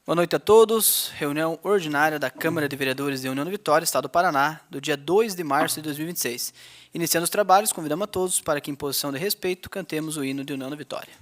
Boa noite a todos. Reunião ordinária da Câmara de Vereadores de União da Vitória, Estado do Paraná, do dia 2 de março de 2026. Iniciando os trabalhos, convidamos a todos para que, em posição de respeito, cantemos o hino de União da Vitória.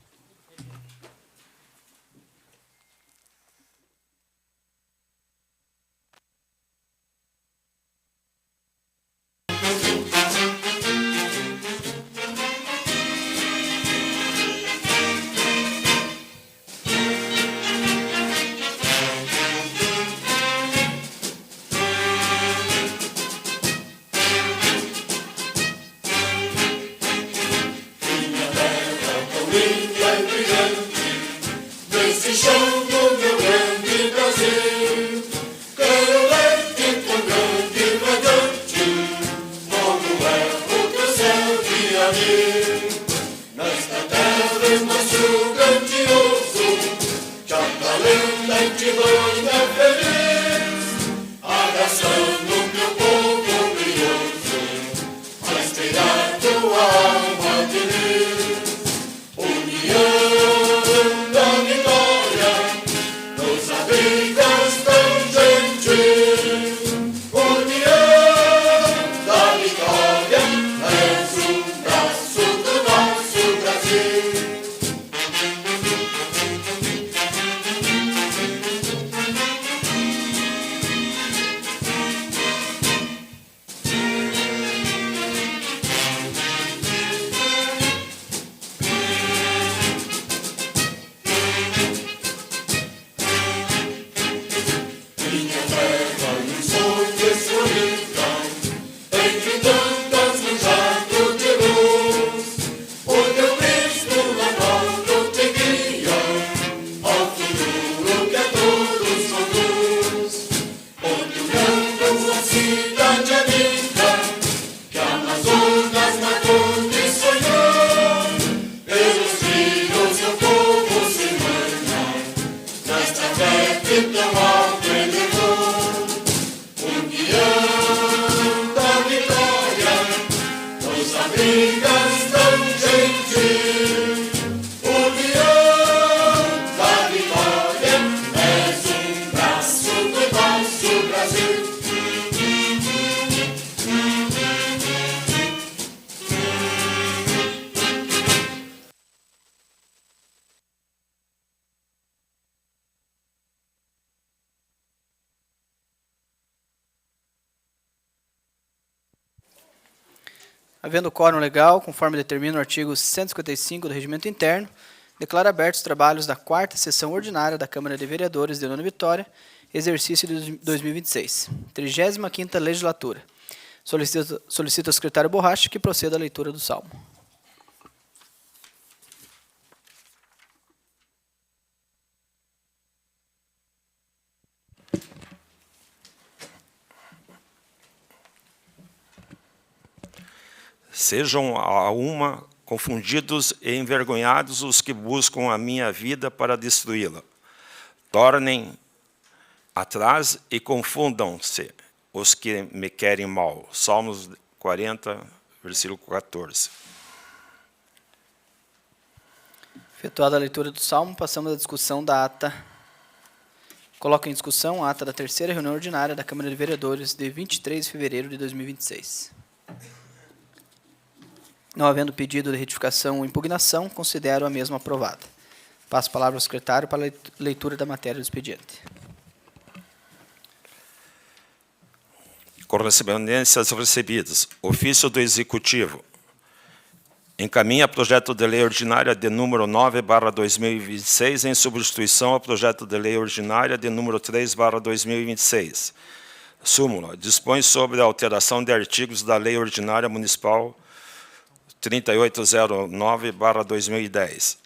Havendo quórum legal, conforme determina o artigo 155 do Regimento Interno, declaro abertos os trabalhos da 4ª Sessão Ordinária da Câmara de Vereadores de União da Vitória, exercício de 2026, 35ª Legislatura. Solicito ao secretário Borracha que proceda à leitura do salmo. Sejam a uma confundidos e envergonhados os que buscam a minha vida para destruí-la. Tornem atrás e confundam-se os que me querem mal. Salmos 40, versículo 14. Efetuada a leitura do salmo, passamos à discussão da ata. Coloco em discussão a ata da 3ª reunião ordinária da Câmara de Vereadores de 23 de fevereiro de 2026. Não havendo pedido de retificação ou impugnação, considero a mesma aprovada. Passo a palavra ao secretário para a leitura da matéria do expediente. Correspondências recebidas. Ofício do Executivo. Encaminha projeto de lei ordinária de número 9/2026 em substituição ao projeto de lei ordinária de número 3/2026. Súmula. Dispõe sobre a alteração de artigos da Lei Ordinária Municipal 3809/2010.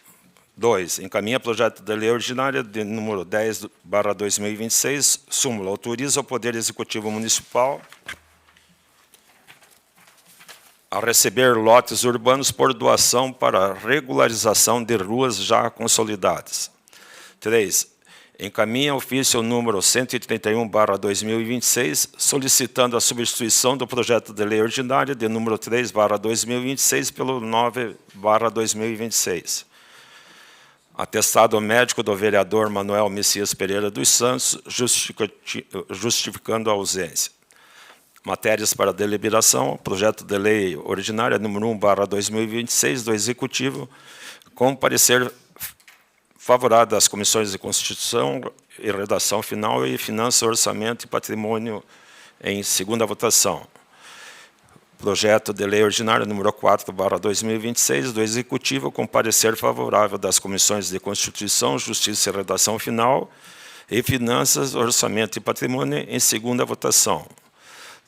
2. Encaminha projeto de lei ordinária de número 10/2026. Súmula. Autoriza o Poder Executivo Municipal a receber lotes urbanos por doação para regularização de ruas já consolidadas. 3. Encaminha ofício número 131/2026, solicitando a substituição do projeto de lei ordinária de número 3/2026 pelo 9/2026. Atestado médico do vereador Manuel Messias Pereira dos Santos, justificando a ausência. Matérias para deliberação, projeto de lei ordinária número 1/2026 do Executivo, com parecer favorável das comissões de Constituição e Redação Final e Finanças, Orçamento e Patrimônio em segunda votação. Projeto de lei ordinária número 4/2026 do Executivo, com parecer favorável das comissões de Constituição, Justiça e Redação Final e Finanças, Orçamento e Patrimônio em segunda votação.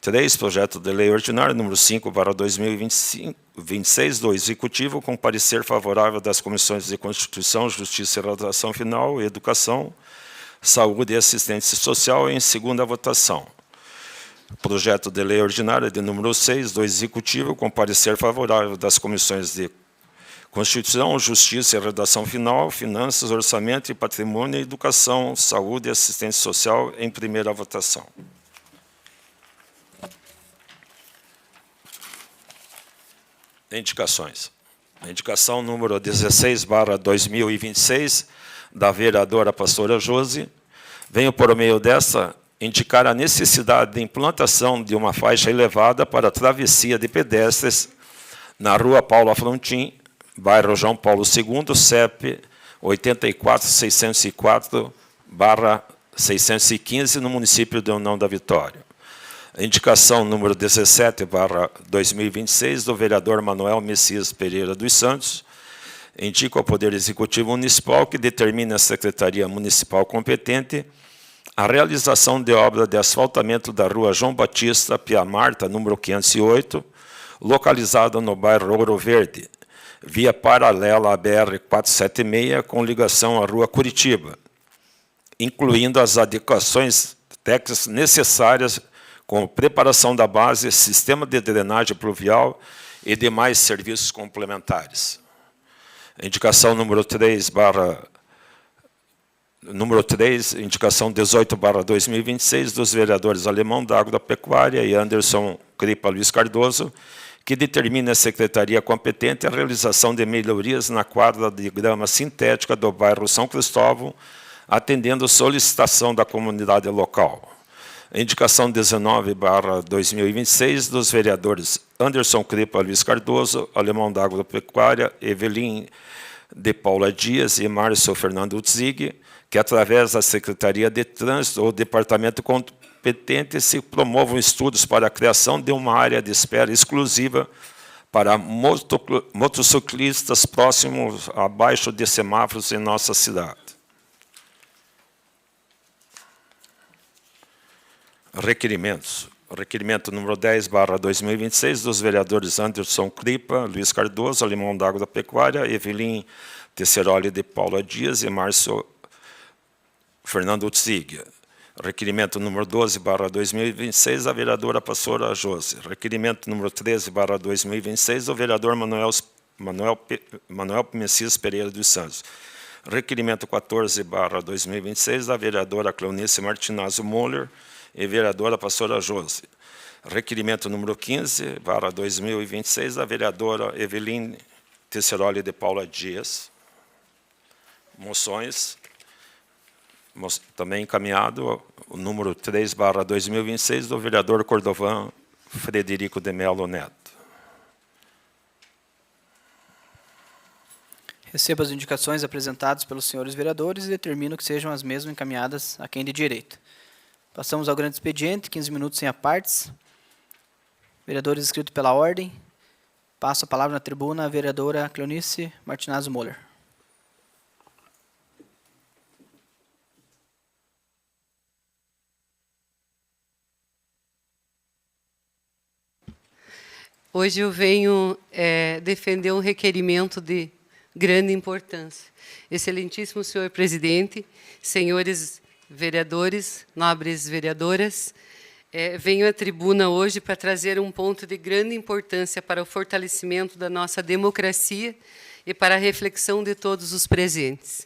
3. Projeto de lei ordinário número 5/2026 do Executivo, com parecer favorável das comissões de Constituição, Justiça e Redação Final, Educação, Saúde e Assistência Social em segunda votação. Projeto de lei ordinária de número 6 do Executivo, com parecer favorável das comissões de Constituição, Justiça e Redação Final, Finanças, Orçamento e Patrimônio, Educação, Saúde e Assistência Social em primeira votação. Indicações. A indicação número 16/2026, da vereadora pastora Josi, venho por meio dessa indicar a necessidade de implantação de uma faixa elevada para a travessia de pedestres na rua Paulo Afrontim, bairro João Paulo II, CEP 84.604/615, no município de União da Vitória. A indicação número 17/2026, do vereador Manuel Messias Pereira dos Santos, indica ao Poder Executivo Municipal que determine a Secretaria Municipal competente a realização de obra de asfaltamento da rua João Batista Pia Marta, número 508, localizada no bairro Ouro Verde, via paralela à BR-476, com ligação à rua Curitiba, incluindo as adequações técnicas necessárias, como preparação da base, sistema de drenagem pluvial e demais serviços complementares. A indicação número 3, indicação 18/2026, dos vereadores Alemão da Agropecuária e Anderson Cripa Luiz Cardoso, que determina a Secretaria competente a realização de melhorias na quadra de grama sintética do bairro São Cristóvão, atendendo solicitação da comunidade local. A indicação 19/2026, dos vereadores Anderson Cripa Luiz Cardoso, Alemão da Agropecuária, Evelyn de Paula Dias e Márcio Fernando Utzig, que, através da Secretaria de Trânsito ou Departamento competente, se promovam estudos para a criação de uma área de espera exclusiva para motociclistas próximos abaixo de semáforos em nossa cidade. Requerimentos. Requerimento número 10/2026, dos vereadores Anderson Cripa, Luiz Cardoso, Alemão da Agropecuária, Evelyn Tesseroli de Paula Dias e Márcio Fernando Utzig. Requerimento número 12/2026, da vereadora pastora Josi. Requerimento número 13/2026, do vereador Manuel Messias Pereira dos Santos. Requerimento 14/2026, da vereadora Cleonice Martinazzo Moller e vereadora pastora Josi. Requerimento número 15/2026, da vereadora Evelyn Tesseroli de Paula Dias. Moções. Também encaminhado o número 3/2026, do vereador Cordovan Frederico de Melo Neto. Recebo as indicações apresentadas pelos senhores vereadores e determino que sejam as mesmas encaminhadas a quem de direito. Passamos ao grande expediente, 15 minutos sem apartes. Vereadores inscritos pela ordem. Passo a palavra na tribuna à vereadora Cleonice Martinazzo Moller. Hoje eu venho defender um requerimento de grande importância. Excelentíssimo senhor presidente, senhores vereadores, nobres vereadoras, venho à tribuna hoje para trazer um ponto de grande importância para o fortalecimento da nossa democracia e para a reflexão de todos os presentes.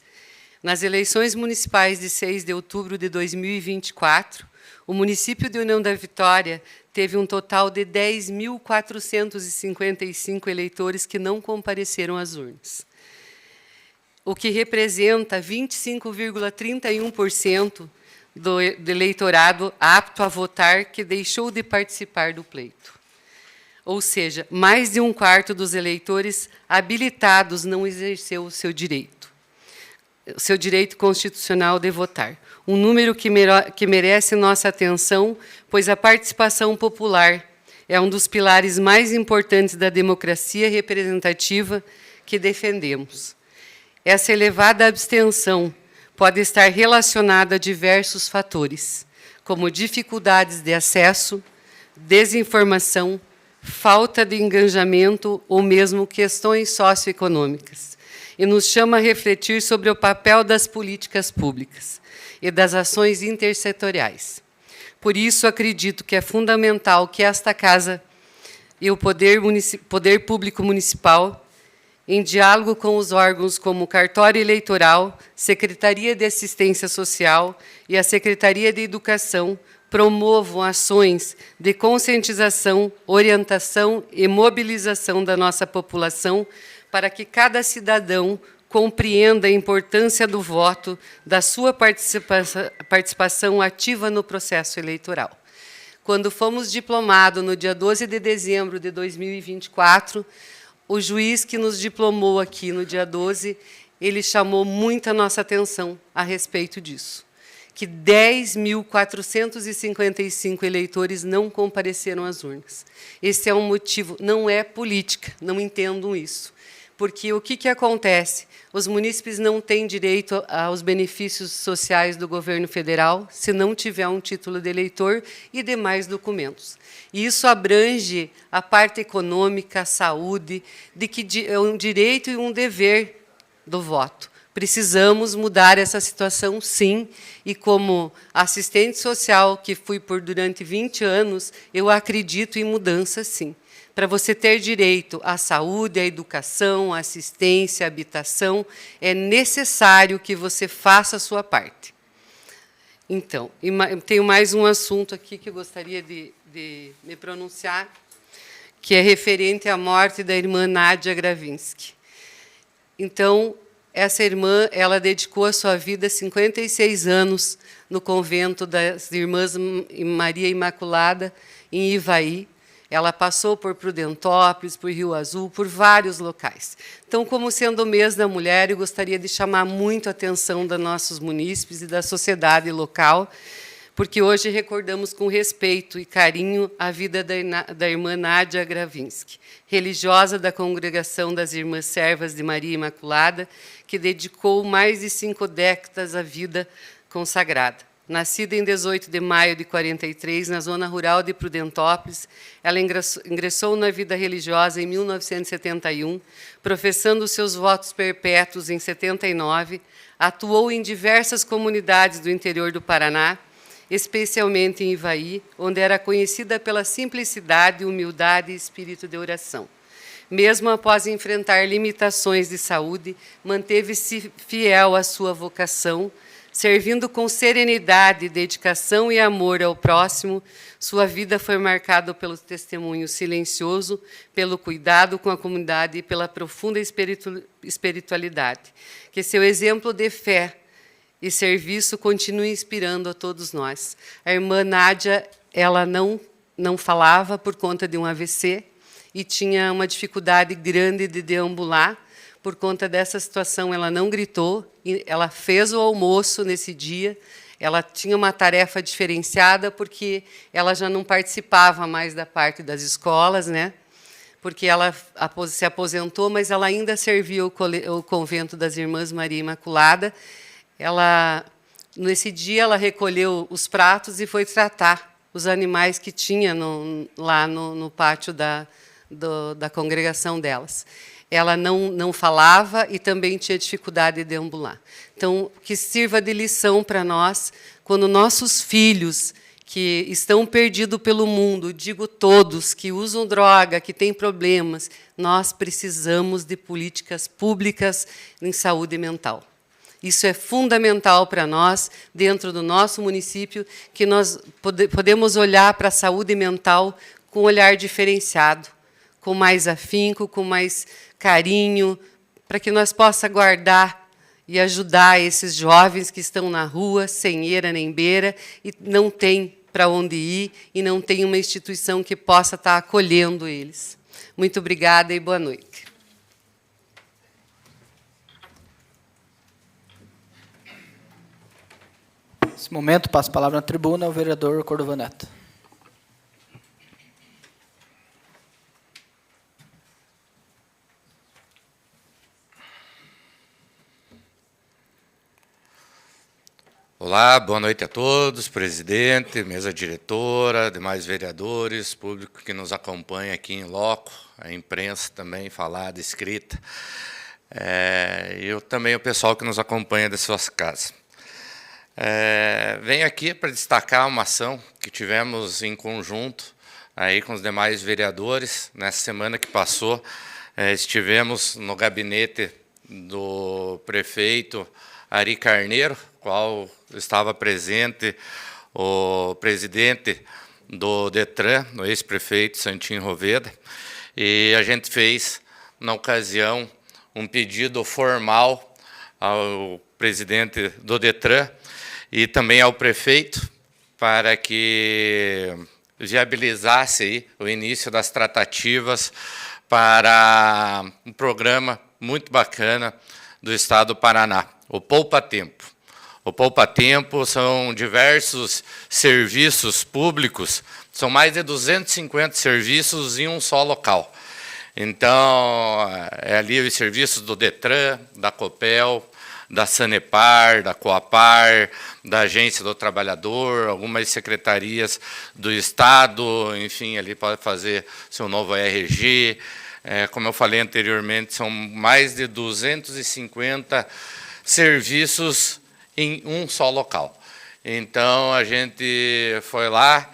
Nas eleições municipais de 6 de outubro de 2024, o município de União da Vitória teve um total de 10.455 eleitores que não compareceram às urnas. o que representa 25,31% do eleitorado apto a votar que deixou de participar do pleito. Ou seja, mais de um quarto dos eleitores habilitados não exerceu o seu direito constitucional de votar. Um número que merece nossa atenção, pois a participação popular é um dos pilares mais importantes da democracia representativa que defendemos. Essa elevada abstenção pode estar relacionada a diversos fatores, como dificuldades de acesso, desinformação, falta de engajamento ou mesmo questões socioeconômicas, e nos chama a refletir sobre o papel das políticas públicas e das ações intersetoriais. Por isso, acredito que é fundamental que esta Casa e o Poder Público Municipal, em diálogo com os órgãos como o Cartório Eleitoral, Secretaria de Assistência Social e a Secretaria de Educação, promovam ações de conscientização, orientação e mobilização da nossa população para que cada cidadão compreenda a importância do voto, da sua participação ativa no processo eleitoral. Quando fomos diplomados no dia 12 de dezembro de 2024, o juiz que nos diplomou aqui no dia 12, ele chamou muito a nossa atenção a respeito disso, que 10.455 eleitores não compareceram às urnas. Esse é um motivo, não é política, não entendam isso. Porque o que acontece? Os munícipes não têm direito aos benefícios sociais do governo federal se não tiver um título de eleitor e demais documentos. E isso abrange a parte econômica, a saúde, de que é um direito e um dever do voto. Precisamos mudar essa situação, sim, e como assistente social, que fui durante 20 anos, eu acredito em mudança, sim. Para você ter direito à saúde, à educação, à assistência, à habitação, é necessário que você faça a sua parte. Então, tenho mais um assunto aqui que eu gostaria de me pronunciar, que é referente à morte da irmã Nádia Gravinsky. Então, essa irmã, ela dedicou a sua vida a 56 anos no convento das Irmãs Maria Imaculada, em Ivaí. Ela passou por Prudentópolis, por Rio Azul, por vários locais. Então, como sendo o mês da mulher, eu gostaria de chamar muito a atenção dos nossos munícipes e da sociedade local, porque hoje recordamos com respeito e carinho a vida da irmã Nádia Gravinsky, religiosa da Congregação das Irmãs Servas de Maria Imaculada, que dedicou mais de 5 décadas à vida consagrada. Nascida em 18 de maio de 43, na zona rural de Prudentópolis, ela ingressou na vida religiosa em 1971, professando seus votos perpétuos em 79, atuou em diversas comunidades do interior do Paraná, especialmente em Ivaí, onde era conhecida pela simplicidade, humildade e espírito de oração. Mesmo após enfrentar limitações de saúde, manteve-se fiel à sua vocação, servindo com serenidade, dedicação e amor ao próximo. Sua vida foi marcada pelo testemunho silencioso, pelo cuidado com a comunidade e pela profunda espiritualidade. Que seu exemplo de fé e serviço continue inspirando a todos nós. A irmã Nádia, ela não falava por conta de um AVC e tinha uma dificuldade grande de deambular. Por conta dessa situação, ela não gritou, ela fez o almoço nesse dia, ela tinha uma tarefa diferenciada, porque ela já não participava mais da parte das escolas, né? Porque ela se aposentou, mas ela ainda servia o convento das Irmãs Maria Imaculada. Nesse dia, ela recolheu os pratos e foi tratar os animais que tinha lá no pátio da congregação delas. Ela não falava e também tinha dificuldade de deambular. Então, que sirva de lição para nós, quando nossos filhos que estão perdidos pelo mundo, digo todos, que usam droga, que têm problemas, nós precisamos de políticas públicas em saúde mental. Isso é fundamental para nós, dentro do nosso município, que nós podemos olhar para a saúde mental com um olhar diferenciado, com mais afinco, com mais carinho, para que nós possamos guardar e ajudar esses jovens que estão na rua, sem eira nem beira, e não tem para onde ir, e não tem uma instituição que possa estar acolhendo eles. Muito obrigada e boa noite. Nesse momento, passo a palavra na tribuna ao vereador Cordova Neto. Olá, boa noite a todos, presidente, mesa diretora, demais vereadores, público que nos acompanha aqui em loco, a imprensa também falada, escrita, e também o pessoal que nos acompanha das suas casas. Venho aqui para destacar uma ação que tivemos em conjunto aí com os demais vereadores. Nessa semana que passou, estivemos no gabinete do prefeito Ari Carneiro, qual estava presente o presidente do DETRAN, o ex-prefeito Santinho Roveda, e a gente fez, na ocasião, um pedido formal ao presidente do DETRAN e também ao prefeito para que viabilizasse aí o início das tratativas para um programa muito bacana do Estado do Paraná, o Poupa Tempo. O Poupa Tempo são diversos serviços públicos, são mais de 250 serviços em um só local. Então, é ali os serviços do DETRAN, da COPEL, da Sanepar, da Coapar, da Agência do Trabalhador, algumas secretarias do Estado, enfim, ali pode fazer seu novo RG. Como eu falei anteriormente, são mais de 250 serviços em um só local. Então, a gente foi lá,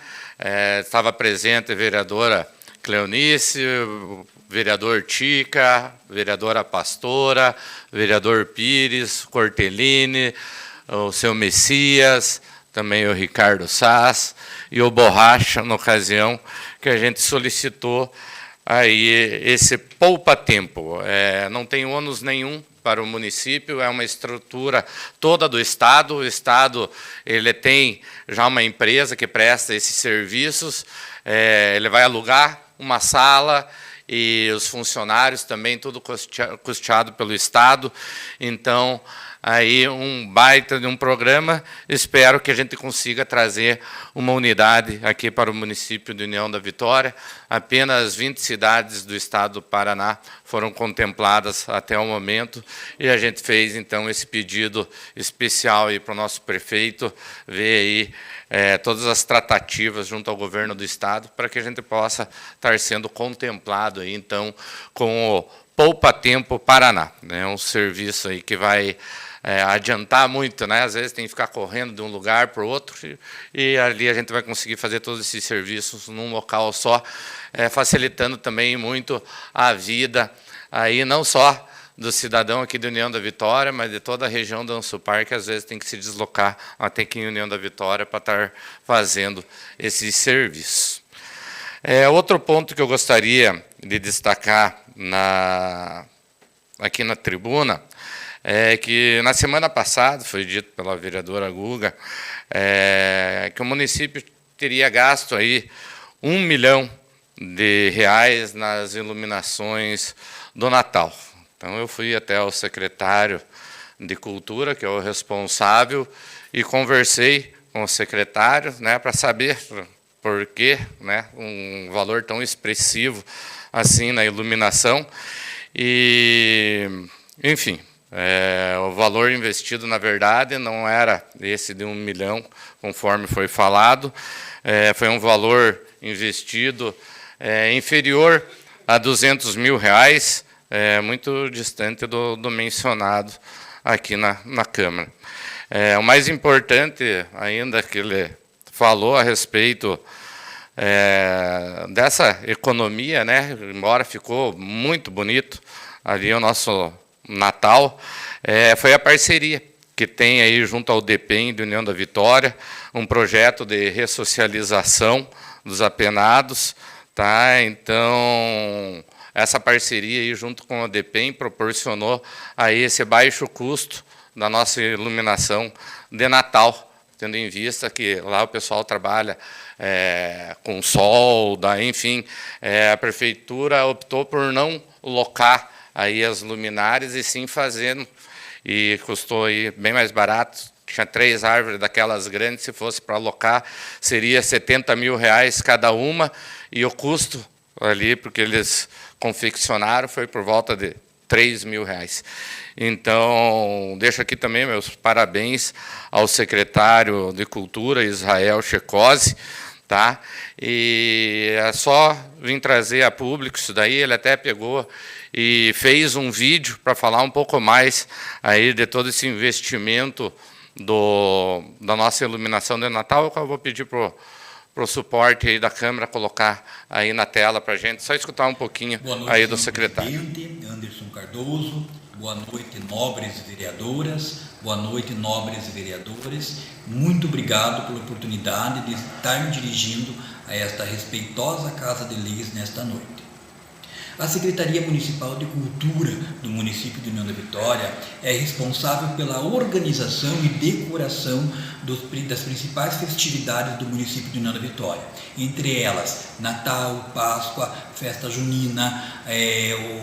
estava presente a vereadora Cleonice, o vereador Tica, vereadora Pastora, vereador Pires, Cortellini, o seu Messias, também o Ricardo Sass e o Borracha, na ocasião que a gente solicitou aí esse poupa-tempo. Não tem ônus nenhum para o município, é uma estrutura toda do Estado. O Estado ele tem já uma empresa que presta esses serviços, ele vai alugar uma sala e os funcionários também, tudo custeado pelo Estado. Então, aí um baita de um programa, espero que a gente consiga trazer uma unidade aqui para o município de União da Vitória. Apenas 20 cidades do Estado do Paraná foram contempladas até o momento, e a gente fez, então, esse pedido especial aí para o nosso prefeito ver aí todas as tratativas junto ao governo do Estado para que a gente possa estar sendo contemplado aí, então, com o Poupa Tempo Paraná. É um serviço aí que vai adiantar muito, né? Às vezes tem que ficar correndo de um lugar para o outro, e ali a gente vai conseguir fazer todos esses serviços num local só, facilitando também muito a vida aí, não só do cidadão aqui da União da Vitória, mas de toda a região da Ansupar, que às vezes tem que se deslocar até aqui em União da Vitória para estar fazendo esses serviços. Outro ponto que eu gostaria de destacar aqui na tribuna é que, na semana passada, foi dito pela vereadora Guga, que o município teria gasto aí R$ 1 milhão nas iluminações do Natal. Então, eu fui até o secretário de Cultura, que é o responsável, e conversei com o secretário, né, para saber por que, né, um valor tão expressivo assim na iluminação. E, enfim, o valor investido, na verdade, não era esse de R$ 1 milhão, conforme foi falado. Foi um valor investido inferior a R$ 200 mil, muito distante do mencionado aqui na Câmara. O mais importante ainda que ele falou a respeito dessa economia, né, embora ficou muito bonito ali o nosso Natal, foi a parceria que tem aí junto ao DEPEN de União da Vitória, um projeto de ressocialização dos apenados, tá? Então, essa parceria aí junto com a DEPEN proporcionou aí esse baixo custo da nossa iluminação de Natal, tendo em vista que lá o pessoal trabalha com solda, enfim, a prefeitura optou por não locar aí as luminárias e sim fazendo, e custou aí bem mais barato. Tinha 3 árvores daquelas grandes, se fosse para alocar, seria R$70 mil cada uma, e o custo ali, porque eles confeccionaram, foi por volta de R$3 mil. Então, deixo aqui também meus parabéns ao secretário de Cultura, Israel Checose, tá? E é só vim trazer a público isso daí, ele até pegou e fez um vídeo para falar um pouco mais aí de todo esse investimento da nossa iluminação de Natal, que eu vou pedir para o suporte aí da câmera colocar aí na tela para a gente, só escutar um pouquinho aí do secretário. Presidente Anderson Cardoso, boa noite, nobres vereadoras, boa noite, nobres vereadores. Muito obrigado pela oportunidade de estar me dirigindo a esta respeitosa Casa de Leis nesta noite. A Secretaria Municipal de Cultura do município de União da Vitória é responsável pela organização e decoração das principais festividades do município de União da Vitória, entre elas Natal, Páscoa, Festa Junina,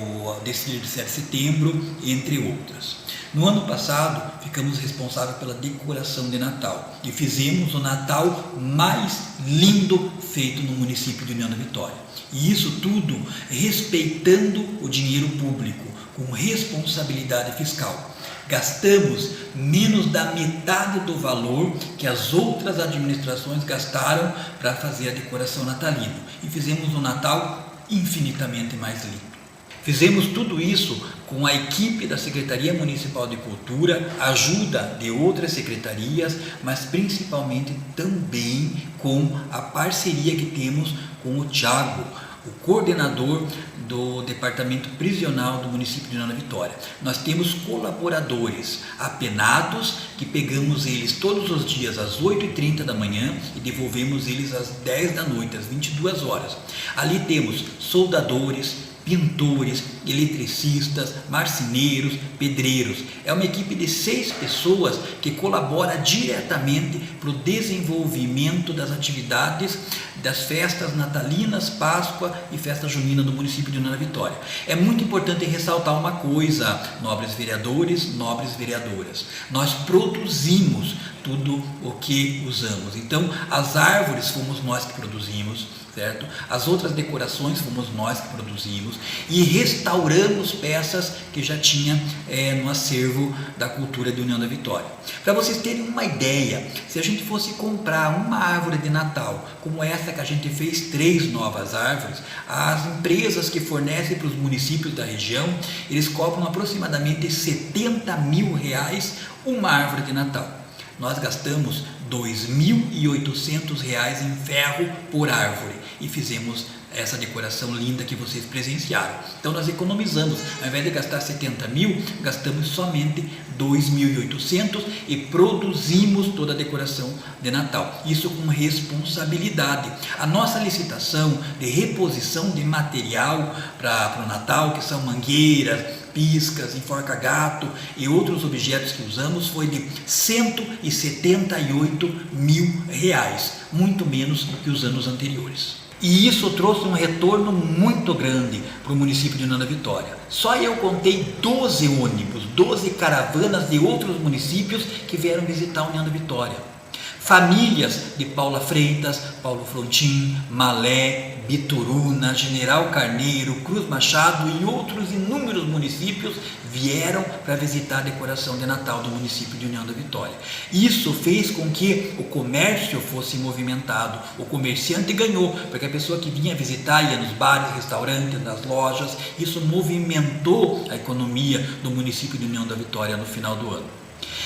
o desfile de 7 de setembro, entre outras. No ano passado, ficamos responsáveis pela decoração de Natal e fizemos o Natal mais lindo feito no município de União da Vitória. E isso tudo respeitando o dinheiro público, com responsabilidade fiscal. Gastamos menos da metade do valor que as outras administrações gastaram para fazer a decoração natalina. E fizemos um Natal infinitamente mais lindo. Fizemos tudo isso com a equipe da Secretaria Municipal de Cultura, ajuda de outras secretarias, mas principalmente também com a parceria que temos com o Thiago, o coordenador do Departamento Prisional do município de União da Vitória. Nós temos colaboradores apenados, que pegamos eles todos os dias às 8h30 da manhã e devolvemos eles às 10 da noite, às 22 horas. Ali temos soldadores, pintores, eletricistas, marceneiros, pedreiros. É uma equipe de 6 pessoas que colabora diretamente para o desenvolvimento das atividades das festas natalinas, Páscoa e festa junina do município de União da Vitória. É muito importante ressaltar uma coisa, nobres vereadores, nobres vereadoras. Nós produzimos tudo o que usamos. Então, as árvores fomos nós que produzimos, certo? As outras decorações fomos nós que produzimos e restauramos peças que já tinha no acervo da cultura de União da Vitória. Para vocês terem uma ideia, se a gente fosse comprar uma árvore de Natal, como essa que a gente fez 3 novas árvores, as empresas que fornecem para os municípios da região, eles cobram aproximadamente R$70 mil uma árvore de Natal. Nós gastamos R$2.800 em ferro por árvore e fizemos essa decoração linda que vocês presenciaram. Então nós economizamos, ao invés de gastar 70 mil, gastamos somente 2.800 e produzimos toda a decoração de Natal. Isso com responsabilidade. A nossa licitação de reposição de material para o Natal, que são mangueiras, piscas, enforca-gato e outros objetos que usamos, foi de R$178 mil, muito menos do que os anos anteriores. E isso trouxe um retorno muito grande para o município de União da Vitória. Só eu contei 12 ônibus, 12 caravanas de outros municípios que vieram visitar a União da Vitória. Famílias de Paula Freitas, Paulo Frontin, Malé, Bituruna, General Carneiro, Cruz Machado e outros inúmeros municípios vieram para visitar a decoração de Natal do município de União da Vitória. Isso fez com que o comércio fosse movimentado, o comerciante ganhou, porque a pessoa que vinha visitar ia nos bares, restaurantes, nas lojas, isso movimentou a economia do município de União da Vitória no final do ano.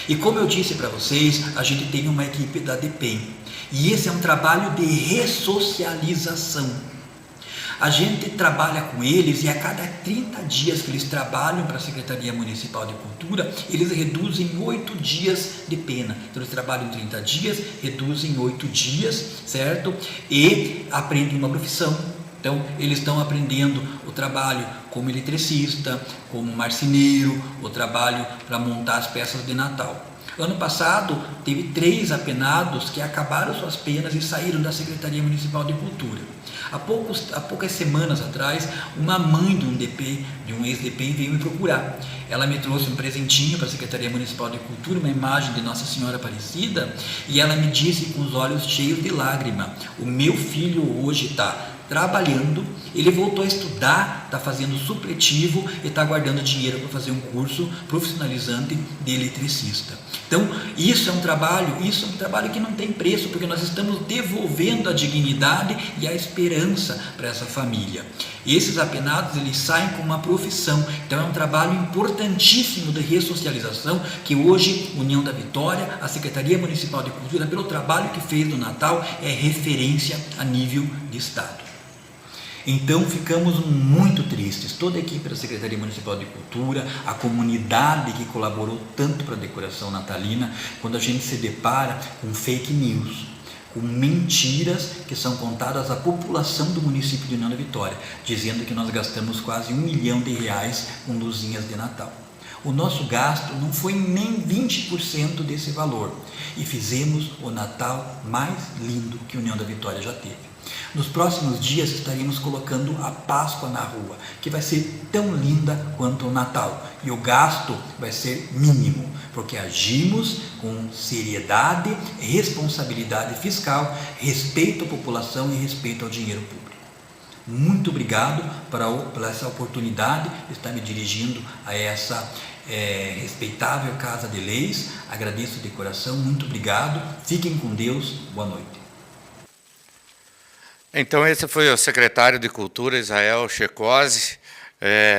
E como eu disse para vocês, a gente tem uma equipe da DEPEN, e esse é um trabalho de ressocialização. A gente trabalha com eles e a cada 30 dias que eles trabalham para a Secretaria Municipal de Cultura, eles reduzem 8 dias de pena. Então eles trabalham 30 dias, reduzem 8 dias, certo? E aprendem uma profissão. Então, eles estão aprendendo o trabalho como eletricista, como marceneiro, ou trabalho para montar as peças de Natal. Ano passado, teve 3 apenados que acabaram suas penas e saíram da Secretaria Municipal de Cultura. Há poucas semanas atrás, uma mãe de um ex-DP, veio me procurar. Ela me trouxe um presentinho para a Secretaria Municipal de Cultura, uma imagem de Nossa Senhora Aparecida, e ela me disse com os olhos cheios de lágrima: o meu filho hoje está trabalhando, ele voltou a estudar, está fazendo supletivo e está guardando dinheiro para fazer um curso profissionalizante de eletricista. Então, isso é um trabalho que não tem preço, porque nós estamos devolvendo a dignidade e a esperança para essa família. E esses apenados, eles saem com uma profissão, então é um trabalho importantíssimo de ressocialização, que hoje União da Vitória, a Secretaria Municipal de Cultura, pelo trabalho que fez no Natal, é referência a nível de Estado. Então ficamos muito tristes, toda a equipe da Secretaria Municipal de Cultura, a comunidade que colaborou tanto para a decoração natalina, quando a gente se depara com fake news, com mentiras que são contadas à população do município de União da Vitória, dizendo que nós gastamos quase R$1 milhão com luzinhas de Natal. O nosso gasto não foi nem 20% desse valor e fizemos o Natal mais lindo que a União da Vitória já teve. Nos próximos dias estaremos colocando a Páscoa na rua, que vai ser tão linda quanto o Natal. E o gasto vai ser mínimo, porque agimos com seriedade, responsabilidade fiscal, respeito à população e respeito ao dinheiro público. Muito obrigado por essa oportunidade de estar me dirigindo a essa respeitável Casa de Leis. Agradeço de coração, muito obrigado. Fiquem com Deus. Boa noite. Então, esse foi o secretário de Cultura, Israel Checose.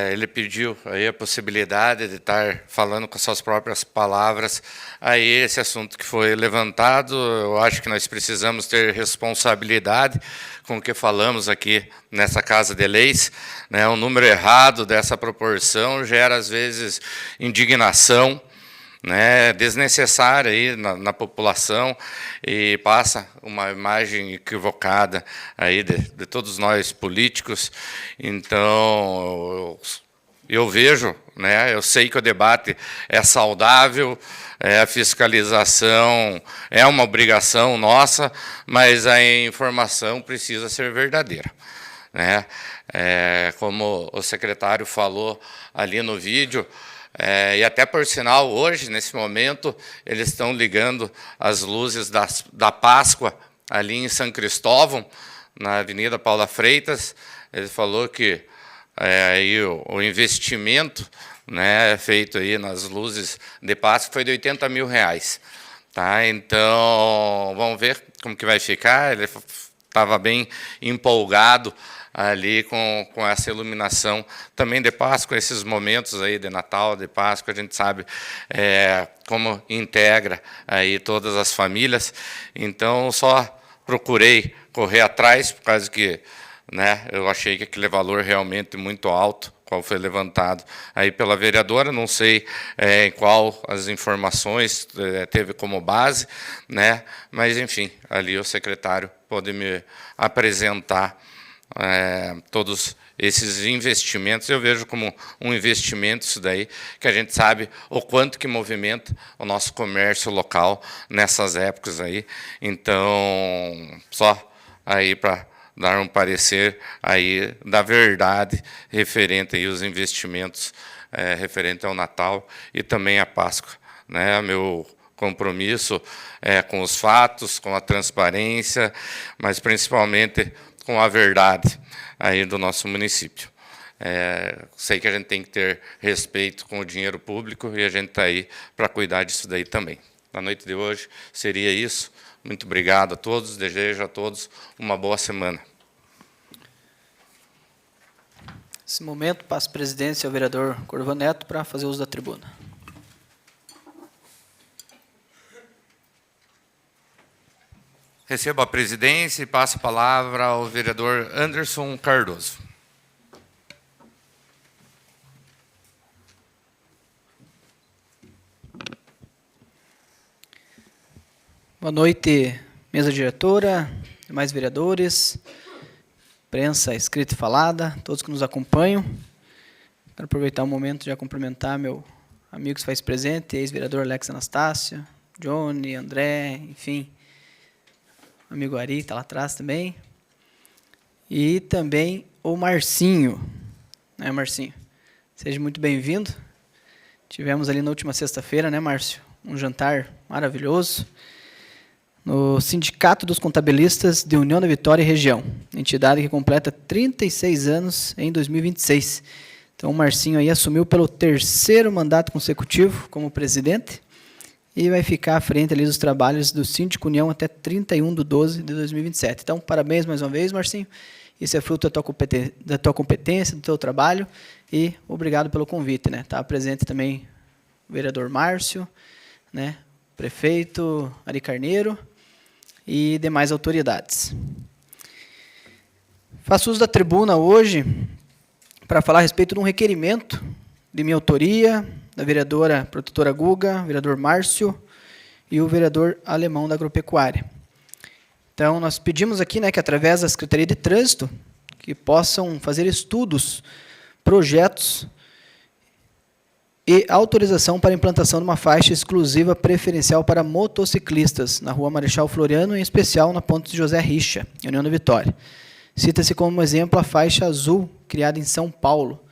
Ele pediu aí a possibilidade de estar falando com suas próprias palavras aí esse assunto que foi levantado. Eu acho que nós precisamos ter responsabilidade com o que falamos aqui nessa Casa de Leis, né? Um número errado dessa proporção gera, às vezes, indignação, né, desnecessária aí na população, e passa uma imagem equivocada aí de todos nós políticos. Então, eu vejo, né, eu sei que o debate é saudável, a fiscalização é uma obrigação nossa, mas a informação precisa ser verdadeira, né? Como o secretário falou ali no vídeo, e até por sinal, hoje, nesse momento, eles estão ligando as luzes da Páscoa ali em São Cristóvão, na Avenida Paula Freitas. Ele falou que aí o investimento, né, feito aí nas luzes de Páscoa foi de R$80 mil. Tá? Então, vamos ver como que vai ficar. Ele estava bem empolgado ali com essa iluminação também de Páscoa, esses momentos aí de Natal, de Páscoa, a gente sabe como integra aí todas as famílias. Então, só procurei correr atrás, por causa que, né, eu achei que aquele valor realmente muito alto, qual foi levantado aí pela vereadora, não sei qual as informações teve como base, né, mas, enfim, ali o secretário pode me apresentar todos esses investimentos. Eu vejo como um investimento isso daí, que a gente sabe o quanto que movimenta o nosso comércio local nessas épocas aí. Então, só aí para dar um parecer aí da verdade referente aí aos investimentos referente ao Natal e também à Páscoa, né? Meu compromisso com os fatos, com a transparência, mas principalmente com a verdade aí do nosso município. Sei que a gente tem que ter respeito com o dinheiro público e a gente está aí para cuidar disso daí também. Na noite de hoje seria isso. Muito obrigado a todos, desejo a todos uma boa semana. Nesse momento, passo a presidência ao vereador Corvan Neto para fazer uso da tribuna. Recebo a presidência e passo a palavra ao vereador Anderson Cardoso. Boa noite, mesa diretora, demais vereadores, imprensa escrita e falada, todos que nos acompanham. Quero aproveitar o momento de já cumprimentar meu amigo que se faz presente, ex-vereador Alex Anastácio, Johnny, André, enfim, amigo Ari está lá atrás também. E também o Marcinho, né, Marcinho? Seja muito bem-vindo. Tivemos ali na última sexta-feira, né, Márcio? Um jantar maravilhoso no Sindicato dos Contabilistas de União da Vitória e Região, entidade que completa 36 anos em 2026. Então, o Marcinho aí assumiu pelo 3º mandato consecutivo como presidente e vai ficar à frente ali dos trabalhos do Síndico União até 31/12/2027. Então, parabéns mais uma vez, Marcinho. Isso é fruto da tua competência, do teu trabalho, e obrigado pelo convite, né? Estava presente também o vereador Márcio, né? O prefeito Ari Carneiro e demais autoridades. Faço uso da tribuna hoje para falar a respeito de um requerimento de minha autoria, da vereadora protetora Guga, vereador Márcio e o vereador Alemão da Agropecuária. Então, nós pedimos aqui, né, que através da Secretaria de Trânsito, que possam fazer estudos, projetos e autorização para a implantação de uma faixa exclusiva preferencial para motociclistas na Rua Marechal Floriano, em especial na Ponte José Richa, em União da Vitória. Cita-se como exemplo a faixa azul, criada em São Paulo.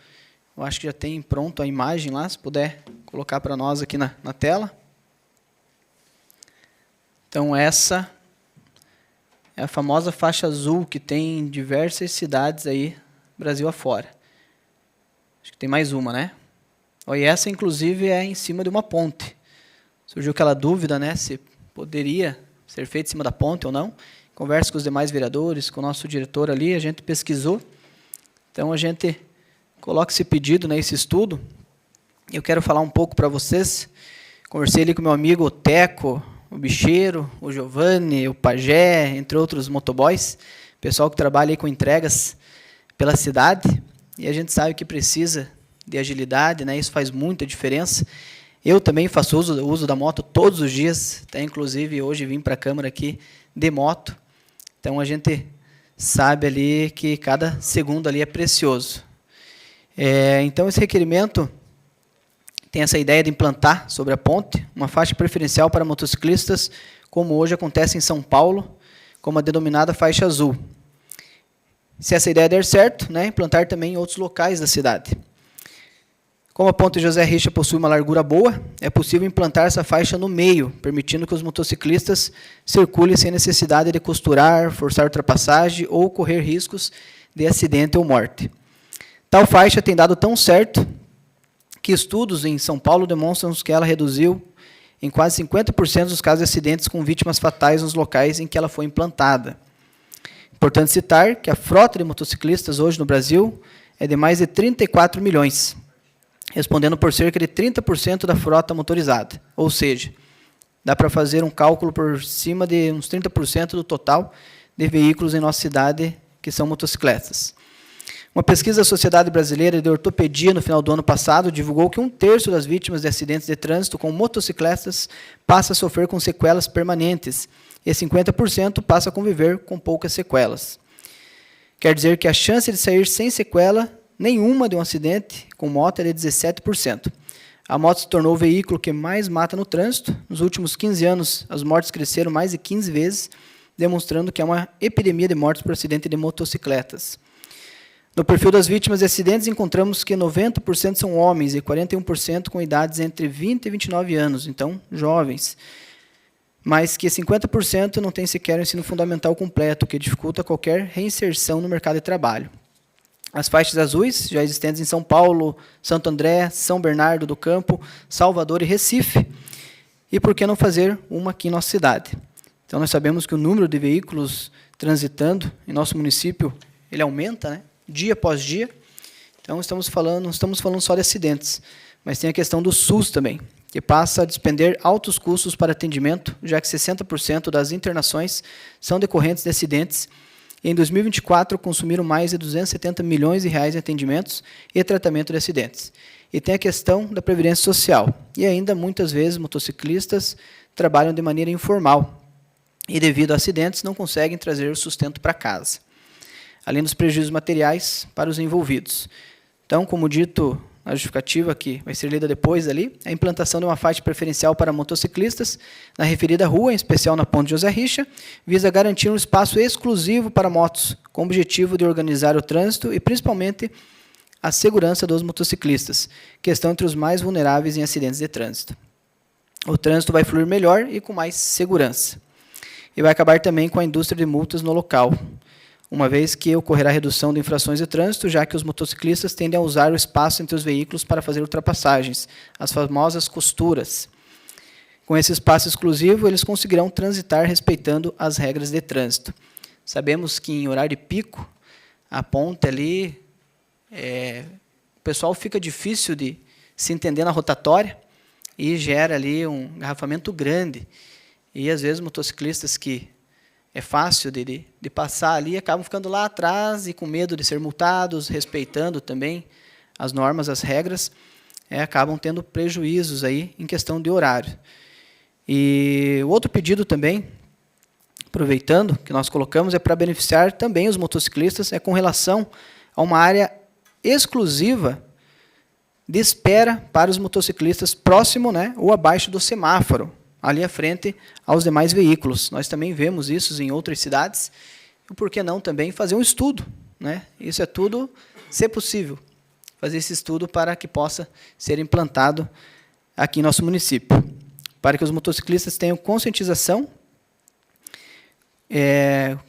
Eu acho que já tem pronto a imagem lá, se puder colocar para nós aqui na tela. Então, essa é a famosa faixa azul que tem em diversas cidades aí, Brasil afora. Acho que tem mais uma, né? E essa, inclusive, é em cima de uma ponte. Surgiu aquela dúvida, né, se poderia ser feito em cima da ponte ou não. Conversa com os demais vereadores, com o nosso diretor ali, a gente pesquisou. Então, a gente coloca esse pedido, né, esse estudo. Eu quero falar um pouco para vocês. Conversei ali com meu amigo o Teco, o Bicheiro, o Giovanni, o Pajé, entre outros motoboys, pessoal que trabalha aí com entregas pela cidade, e a gente sabe que precisa de agilidade, né? Isso faz muita diferença. Eu também faço uso da moto todos os dias, até inclusive hoje vim para a Câmara aqui de moto, então a gente sabe ali que cada segundo ali é precioso. Então esse requerimento tem essa ideia de implantar sobre a ponte uma faixa preferencial para motociclistas, como hoje acontece em São Paulo, como a denominada faixa azul. Se essa ideia der certo, né, implantar também em outros locais da cidade. Como a ponte José Richa possui uma largura boa, é possível implantar essa faixa no meio, permitindo que os motociclistas circulem sem necessidade de costurar, forçar ultrapassagem ou correr riscos de acidente ou morte. Tal faixa tem dado tão certo que estudos em São Paulo demonstram que ela reduziu em quase 50% dos casos de acidentes com vítimas fatais nos locais em que ela foi implantada. Importante citar que a frota de motociclistas hoje no Brasil é de mais de 34 milhões, respondendo por cerca de 30% da frota motorizada. Ou seja, dá para fazer um cálculo por cima de uns 30% do total de veículos em nossa cidade que são motocicletas. Uma pesquisa da Sociedade Brasileira de Ortopedia no final do ano passado divulgou que 1/3 das vítimas de acidentes de trânsito com motocicletas passa a sofrer com sequelas permanentes e 50% passa a conviver com poucas sequelas. Quer dizer que a chance de sair sem sequela nenhuma de um acidente com moto é de 17%. A moto se tornou o veículo que mais mata no trânsito. Nos últimos 15 anos, as mortes cresceram mais de 15 vezes, demonstrando que há uma epidemia de mortes por acidente de motocicletas. No perfil das vítimas de acidentes, encontramos que 90% são homens e 41% com idades entre 20 e 29 anos, então jovens. Mas que 50% não tem sequer o ensino fundamental completo, o que dificulta qualquer reinserção no mercado de trabalho. As faixas azuis, já existentes em São Paulo, Santo André, São Bernardo do Campo, Salvador e Recife. E por que não fazer uma aqui em nossa cidade? Então, nós sabemos que o número de veículos transitando em nosso município, ele aumenta, né? Dia após dia. Então, não estamos falando só de acidentes, mas tem a questão do SUS também, que passa a despender altos custos para atendimento, já que 60% das internações são decorrentes de acidentes, e em 2024 consumiram mais de 270 milhões de reais em atendimentos e tratamento de acidentes. E tem a questão da previdência social, e ainda muitas vezes motociclistas trabalham de maneira informal, e devido a acidentes não conseguem trazer o sustento para casa, além dos prejuízos materiais para os envolvidos. Então, como dito a justificativa que vai ser lida depois ali, a implantação de uma faixa preferencial para motociclistas na referida rua, em especial na Ponte José Richa, visa garantir um espaço exclusivo para motos, com o objetivo de organizar o trânsito e, principalmente, a segurança dos motociclistas, que estão entre os mais vulneráveis em acidentes de trânsito. O trânsito vai fluir melhor e com mais segurança. E vai acabar também com a indústria de multas no local, uma vez que ocorrerá redução de infrações de trânsito, já que os motociclistas tendem a usar o espaço entre os veículos para fazer ultrapassagens, as famosas costuras. Com esse espaço exclusivo, eles conseguirão transitar respeitando as regras de trânsito. Sabemos que em horário de pico, a ponte ali, o pessoal fica difícil de se entender na rotatória e gera ali um engarrafamento grande. E, às vezes, motociclistas que é fácil de passar ali, acabam ficando lá atrás e com medo de ser multados, respeitando também as normas, as regras, acabam tendo prejuízos aí em questão de horário. E o outro pedido também, aproveitando que nós colocamos, é para beneficiar também os motociclistas, com relação a uma área exclusiva de espera para os motociclistas próximo, ou abaixo do semáforo, ali à frente aos demais veículos. Nós também vemos isso em outras cidades, e por que não também fazer um estudo, Isso é tudo, se possível, fazer esse estudo para que possa ser implantado aqui em nosso município, para que os motociclistas tenham conscientização,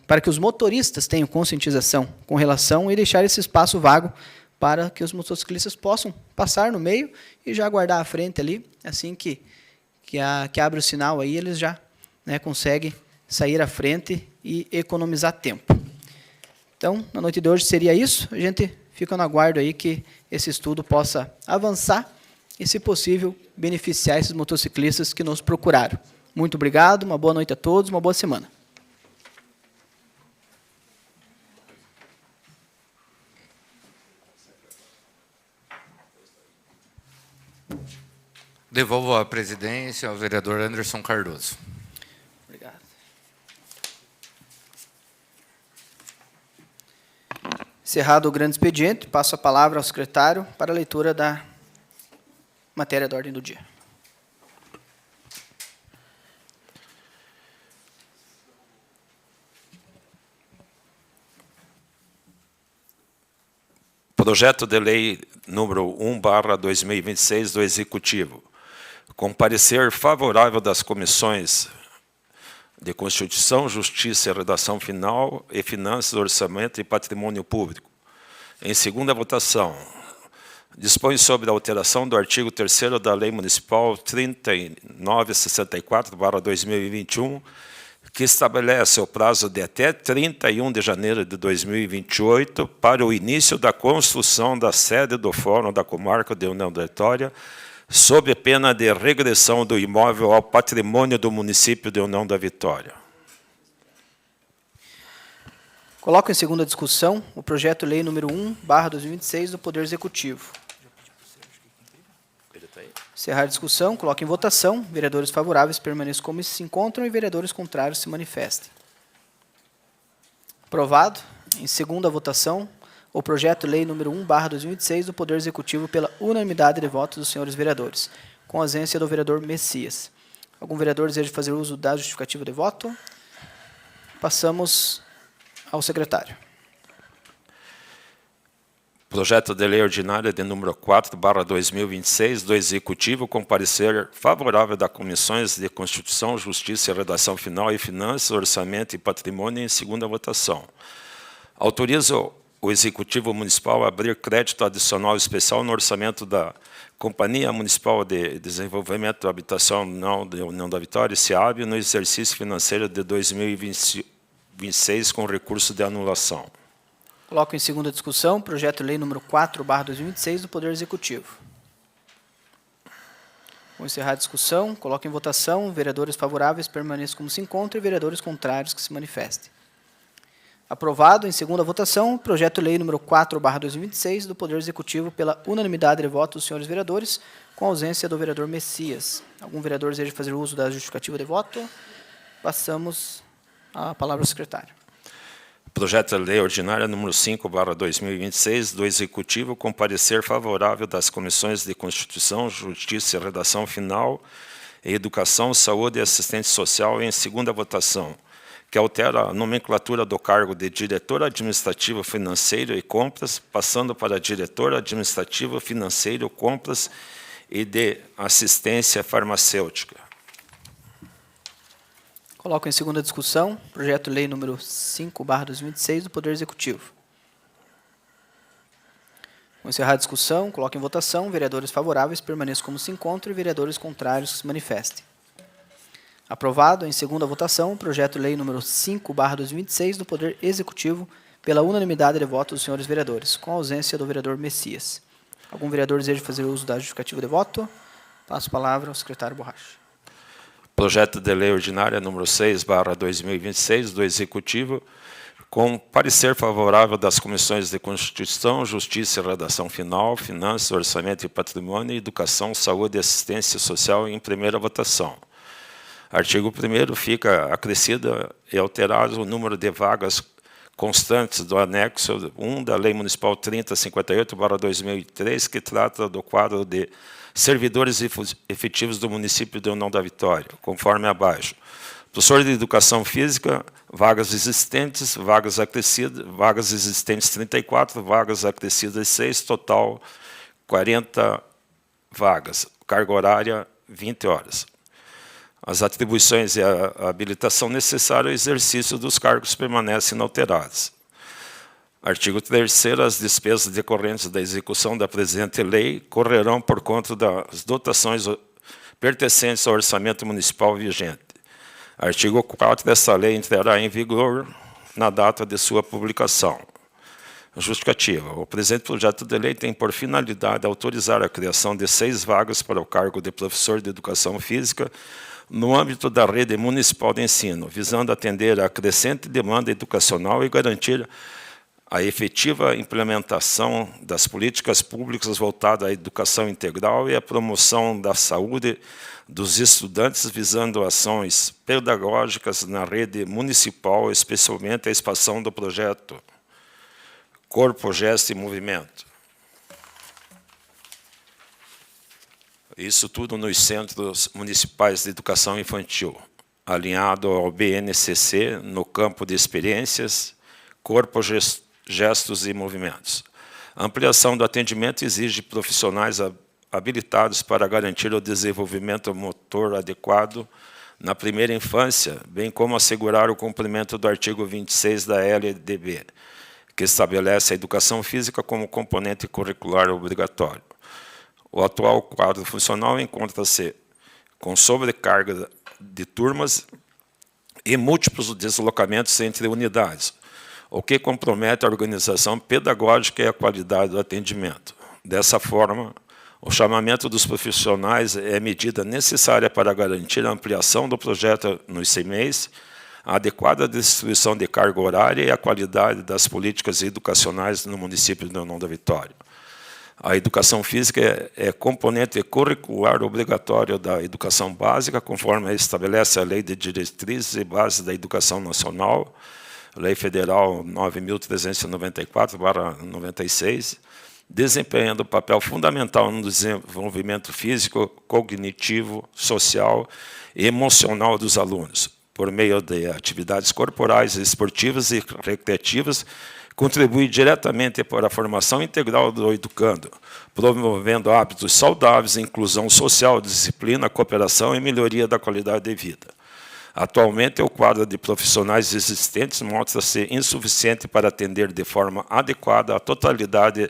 para que os motoristas tenham conscientização com relação e deixar esse espaço vago para que os motociclistas possam passar no meio e já aguardar à frente ali, assim que abre o sinal, aí eles já conseguem sair à frente e economizar tempo. Então, na noite de hoje seria isso. A gente fica no aguardo aí que esse estudo possa avançar e, se possível, beneficiar esses motociclistas que nos procuraram. Muito obrigado, uma boa noite a todos, uma boa semana. Devolvo a presidência ao vereador Anderson Cardoso. Obrigado. Encerrado o grande expediente, passo a palavra ao secretário para a leitura da matéria da ordem do dia. Projeto de lei número 1/2026 do Executivo, com parecer favorável das comissões de Constituição, Justiça e Redação Final e Finanças, Orçamento e Patrimônio Público. Em segunda votação, dispõe sobre a alteração do artigo 3º da Lei Municipal 3964/2021, que estabelece o prazo de até 31 de janeiro de 2028 para o início da construção da sede do Fórum da Comarca de União da Vitória, sob pena de regressão do imóvel ao patrimônio do município de União da Vitória. Coloco em segunda discussão o projeto de lei número 1/2026 do Poder Executivo. Encerrar a discussão, coloco em votação. Vereadores favoráveis permaneçam como se encontram e vereadores contrários se manifestem. Aprovado. Em segunda votação, o projeto de lei número 1/2026 do Poder Executivo pela unanimidade de votos dos senhores vereadores, com a ausência do vereador Messias. Algum vereador deseja fazer uso da justificativa de voto? Passamos ao secretário. Projeto de lei ordinária de número 4/2026 do Executivo, com parecer favorável das Comissões de Constituição, Justiça e Redação Final e Finanças, Orçamento e Patrimônio, em segunda votação. Autoriza o Executivo Municipal a abrir crédito adicional especial no orçamento da Companhia Municipal de Desenvolvimento da Habitação da União da Vitória, SEAB, no exercício financeiro de 2026, com recurso de anulação. Coloco em segunda discussão o projeto de lei número 4/2026 do Poder Executivo. Vou encerrar a discussão, coloco em votação. Vereadores favoráveis permaneçam como se encontram e vereadores contrários que se manifestem. Aprovado em segunda votação o projeto de lei número 4/2026 do Poder Executivo pela unanimidade de votos dos senhores vereadores, com a ausência do vereador Messias. Algum vereador deseja fazer uso da justificativa de voto? Passamos a palavra ao secretário. Projeto de Lei Ordinária número 5/2026, do Executivo, com parecer favorável das Comissões de Constituição, Justiça e Redação Final, e Educação, Saúde e Assistência Social, em segunda votação, que altera a nomenclatura do cargo de Diretor Administrativo Financeiro e Compras, passando para Diretor Administrativo Financeiro, Compras e de Assistência Farmacêutica. Coloco em segunda discussão, projeto de lei número 5/2026 do Poder Executivo. Vou encerrar a discussão, coloco em votação. Vereadores favoráveis permaneçam como se encontram e vereadores contrários que se manifestem. Aprovado em segunda votação, projeto de lei número 5/2026 do Poder Executivo, pela unanimidade de votos dos senhores vereadores, com a ausência do vereador Messias. Algum vereador deseja fazer uso da justificativa de voto? Passo a palavra ao secretário Borracha. Projeto de Lei Ordinária número 6/2026 do Executivo, com parecer favorável das Comissões de Constituição, Justiça e Redação Final, Finanças, Orçamento e Patrimônio, Educação, Saúde e Assistência Social, em primeira votação. Artigo 1º, fica acrescido e alterado o número de vagas constantes do anexo 1 da Lei Municipal 3058/2003, que trata do quadro de servidores efetivos do município de União da Vitória, conforme abaixo. Professor de Educação Física, vagas existentes, vagas acrescidas, vagas existentes 34, vagas acrescidas 6, total 40 vagas, carga horária 20 horas. As atribuições e a habilitação necessária ao exercício dos cargos permanecem inalteradas. Artigo 3º, as despesas decorrentes da execução da presente lei correrão por conta das dotações pertencentes ao orçamento municipal vigente. Artigo 4º, essa lei entrará em vigor na data de sua publicação. Justificativa. O presente projeto de lei tem por finalidade autorizar a criação de 6 vagas para o cargo de professor de Educação Física no âmbito da rede municipal de ensino, visando atender à crescente demanda educacional e garantir a efetiva implementação das políticas públicas voltadas à educação integral e à promoção da saúde dos estudantes, visando ações pedagógicas na rede municipal, especialmente a expansão do projeto Corpo, Gesto e Movimento. Isso tudo nos Centros Municipais de Educação Infantil, alinhado ao BNCC no campo de experiências, Corpo, Gestos e Movimentos. A ampliação do atendimento exige profissionais habilitados para garantir o desenvolvimento motor adequado na primeira infância, bem como assegurar o cumprimento do artigo 26 da LDB, que estabelece a educação física como componente curricular obrigatório. O atual quadro funcional encontra-se com sobrecarga de turmas e múltiplos deslocamentos entre unidades, o que compromete a organização pedagógica e a qualidade do atendimento. Dessa forma, o chamamento dos profissionais é medida necessária para garantir a ampliação do projeto nos CMEs, a adequada distribuição de carga horária e a qualidade das políticas educacionais no município de União da Vitória. A educação física é componente curricular obrigatório da educação básica, conforme estabelece a Lei de Diretrizes e Bases da Educação Nacional, Lei Federal 9.394/96, desempenhando papel fundamental no desenvolvimento físico, cognitivo, social e emocional dos alunos, por meio de atividades corporais, esportivas e recreativas, contribui diretamente para a formação integral do educando, promovendo hábitos saudáveis, inclusão social, disciplina, cooperação e melhoria da qualidade de vida. Atualmente, o quadro de profissionais existentes mostra-se insuficiente para atender de forma adequada a totalidade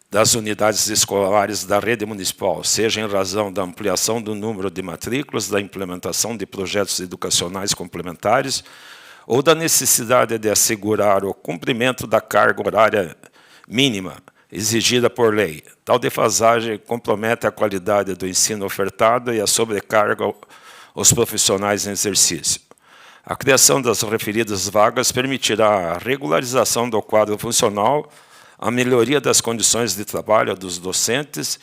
das unidades escolares da rede municipal, seja em razão da ampliação do número de matrículas, da implementação de projetos educacionais complementares, ou da necessidade de assegurar o cumprimento da carga horária mínima exigida por lei. Tal defasagem compromete a qualidade do ensino ofertado e a sobrecarga aos profissionais em exercício. A criação das referidas vagas permitirá a regularização do quadro funcional, a melhoria das condições de trabalho dos docentes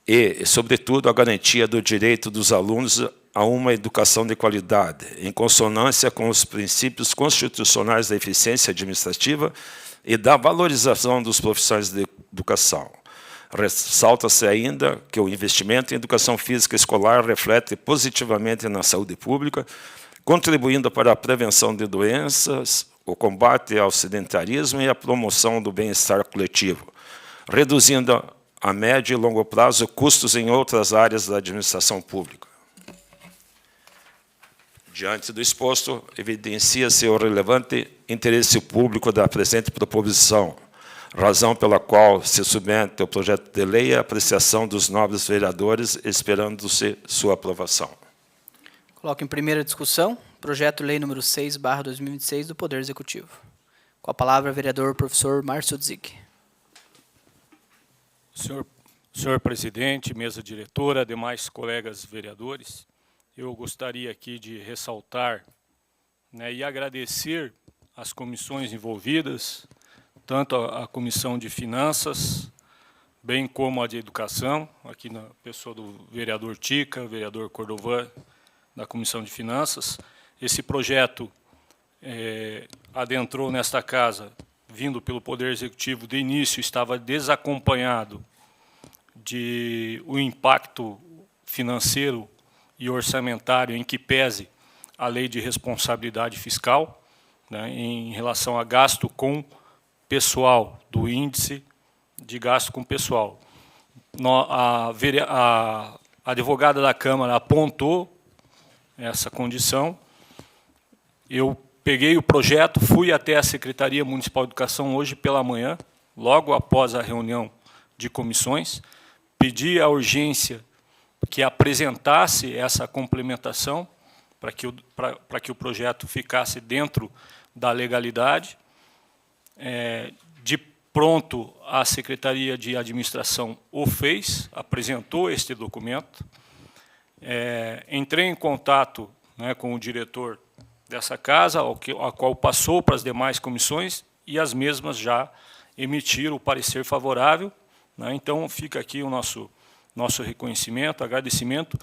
e, sobretudo, a garantia do direito dos alunos a uma educação de qualidade, em consonância com os princípios constitucionais da eficiência administrativa e da valorização dos profissionais de educação. Ressalta-se ainda que o investimento em educação física escolar reflete positivamente na saúde pública, contribuindo para a prevenção de doenças, o combate ao sedentarismo e a promoção do bem-estar coletivo, reduzindo a médio e longo prazo custos em outras áreas da administração pública. Diante do exposto, evidencia-se o relevante interesse público da presente proposição, razão pela qual se submete o projeto de lei à apreciação dos nobres vereadores, esperando-se sua aprovação. Coloco em primeira discussão, projeto lei número 6/2026 do Poder Executivo. Com a palavra, vereador professor Márcio Dzig. Senhor presidente, mesa diretora, demais colegas vereadores, eu gostaria aqui de ressaltar, né, e agradecer às comissões envolvidas, tanto a Comissão de Finanças, bem como a de Educação, aqui na pessoa do vereador Tica, vereador Cordovan, da Comissão de Finanças. Esse projeto adentrou nesta casa, vindo pelo Poder Executivo, de início estava desacompanhado de o impacto financeiro e orçamentário em que pese a Lei de Responsabilidade Fiscal, né, em relação a gasto com pessoal, do índice de gasto com pessoal. A advogada da Câmara apontou essa condição. Eu peguei o projeto, fui até a Secretaria Municipal de Educação hoje pela manhã, logo após a reunião de comissões, pedi a urgência que apresentasse essa complementação para que o projeto ficasse dentro da legalidade. De pronto, a Secretaria de Administração o fez, apresentou este documento. Entrei em contato, né, com o diretor dessa casa, a qual passou para as demais comissões, e as mesmas já emitiram o parecer favorável, né. Então, fica aqui o nosso reconhecimento, agradecimento,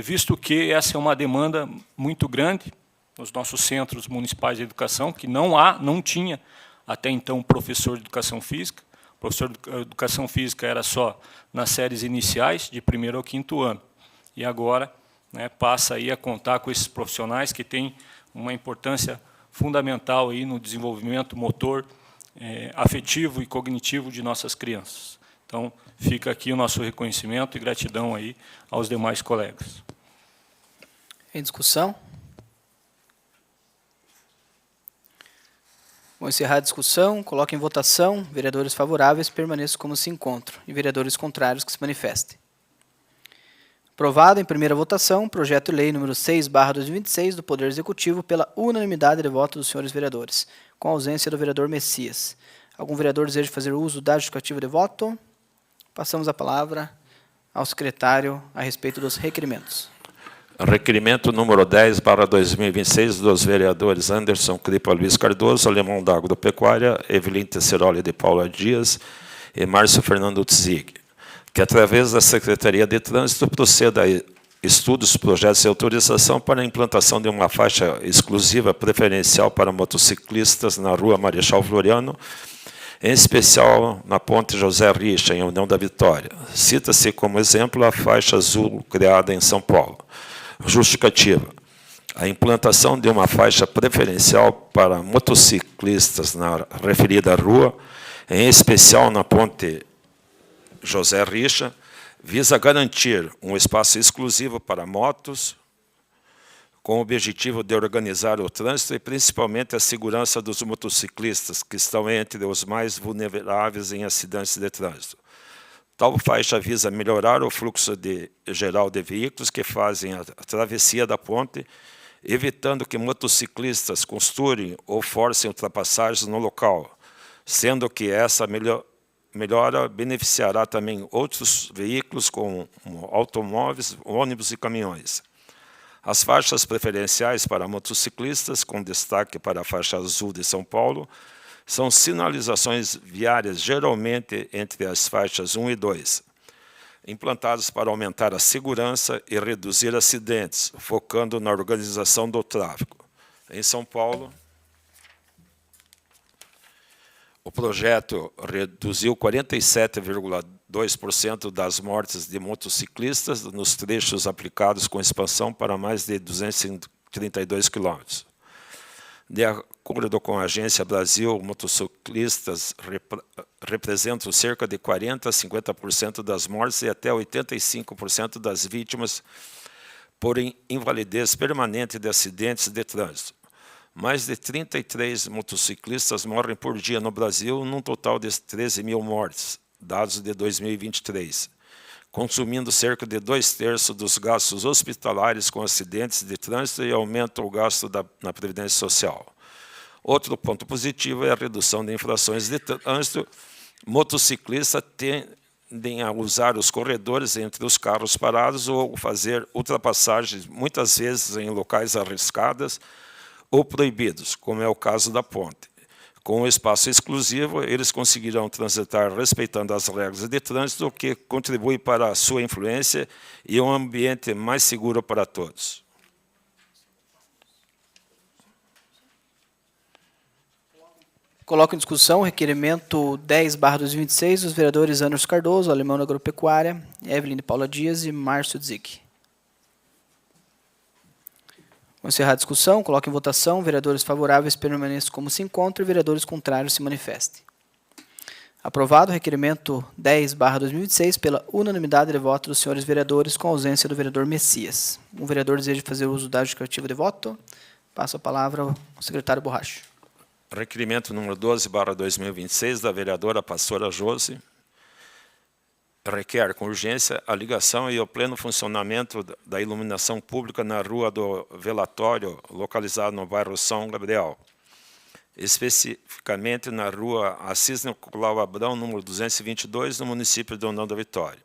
visto que essa é uma demanda muito grande nos nossos centros municipais de educação, que não tinha até então professor de educação física. O professor de educação física era só nas séries iniciais, de 1º ao 5º ano. E agora, né, passa aí a contar com esses profissionais que têm uma importância fundamental aí no desenvolvimento motor, afetivo e cognitivo de nossas crianças. Então, fica aqui o nosso reconhecimento e gratidão aí aos demais colegas. Em discussão? Vou encerrar a discussão, coloco em votação. Vereadores favoráveis permaneçam como se encontram e vereadores contrários que se manifestem. Aprovado em primeira votação, projeto de lei número 6/2026 do Poder Executivo pela unanimidade de votos dos senhores vereadores, com a ausência do vereador Messias. Algum vereador deseja fazer uso da justificativa de voto? Passamos a palavra ao secretário a respeito dos requerimentos. Requerimento número 10/2026 dos vereadores Anderson Cripa Luiz Cardoso, Alemão da Agropecuária, Evelyn Tesseroli de Paula Dias e Márcio Fernando Tzig, que, através da Secretaria de Trânsito, proceda a estudos, projetos e autorização para a implantação de uma faixa exclusiva preferencial para motociclistas na Rua Marechal Floriano, em especial na Ponte José Richa, em União da Vitória. Cita-se como exemplo a faixa azul criada em São Paulo. Justificativa. A implantação de uma faixa preferencial para motociclistas na referida rua, em especial na Ponte José Richa, visa garantir um espaço exclusivo para motos, com o objetivo de organizar o trânsito e principalmente a segurança dos motociclistas, que estão entre os mais vulneráveis em acidentes de trânsito. Tal faixa visa melhorar o fluxo geral de veículos que fazem a travessia da ponte, evitando que motociclistas costurem ou forcem ultrapassagens no local, sendo que essa melhora beneficiará também outros veículos, como automóveis, ônibus e caminhões. As faixas preferenciais para motociclistas, com destaque para a faixa azul de São Paulo, são sinalizações viárias, geralmente entre as faixas 1 e 2. implantados para aumentar a segurança e reduzir acidentes, focando na organização do tráfego. Em São Paulo, o projeto reduziu 47,2% das mortes de motociclistas nos trechos aplicados com expansão para mais de 232 quilômetros. De acordo com a Agência Brasil, motociclistas representam cerca de 40% a 50% das mortes e até 85% das vítimas por invalidez permanente de acidentes de trânsito. Mais de 33 motociclistas morrem por dia no Brasil, num total de 13 mil mortes, dados de 2023, consumindo cerca de 2/3 dos gastos hospitalares com acidentes de trânsito e aumenta o gasto na Previdência Social. Outro ponto positivo é a redução de infrações de trânsito. Motociclistas tendem a usar os corredores entre os carros parados ou fazer ultrapassagens, muitas vezes em locais arriscados ou proibidos, como é o caso da ponte. Com o espaço exclusivo, eles conseguirão transitar respeitando as regras de trânsito, o que contribui para a sua influência e um ambiente mais seguro para todos. Coloco em discussão o requerimento 10/2026 dos vereadores Anderson Cardoso, Alemão da Agropecuária, Evelyn de Paula Dias e Márcio Dzic. Vou encerrar a discussão, coloco em votação. Vereadores favoráveis permaneçam como se encontram e vereadores contrários se manifestem. Aprovado o requerimento 10/2026 pela unanimidade de voto dos senhores vereadores, com ausência do vereador Messias. O vereador deseja fazer uso da justificativa de voto? Passo a palavra ao secretário Borracha. Requerimento número 12/2026 da vereadora Pastora Josi requer com urgência a ligação e o pleno funcionamento da iluminação pública na Rua do Velatório, localizada no bairro São Gabriel, especificamente na Rua Assis Nicolau Abrão, número 222, no município de União da Vitória.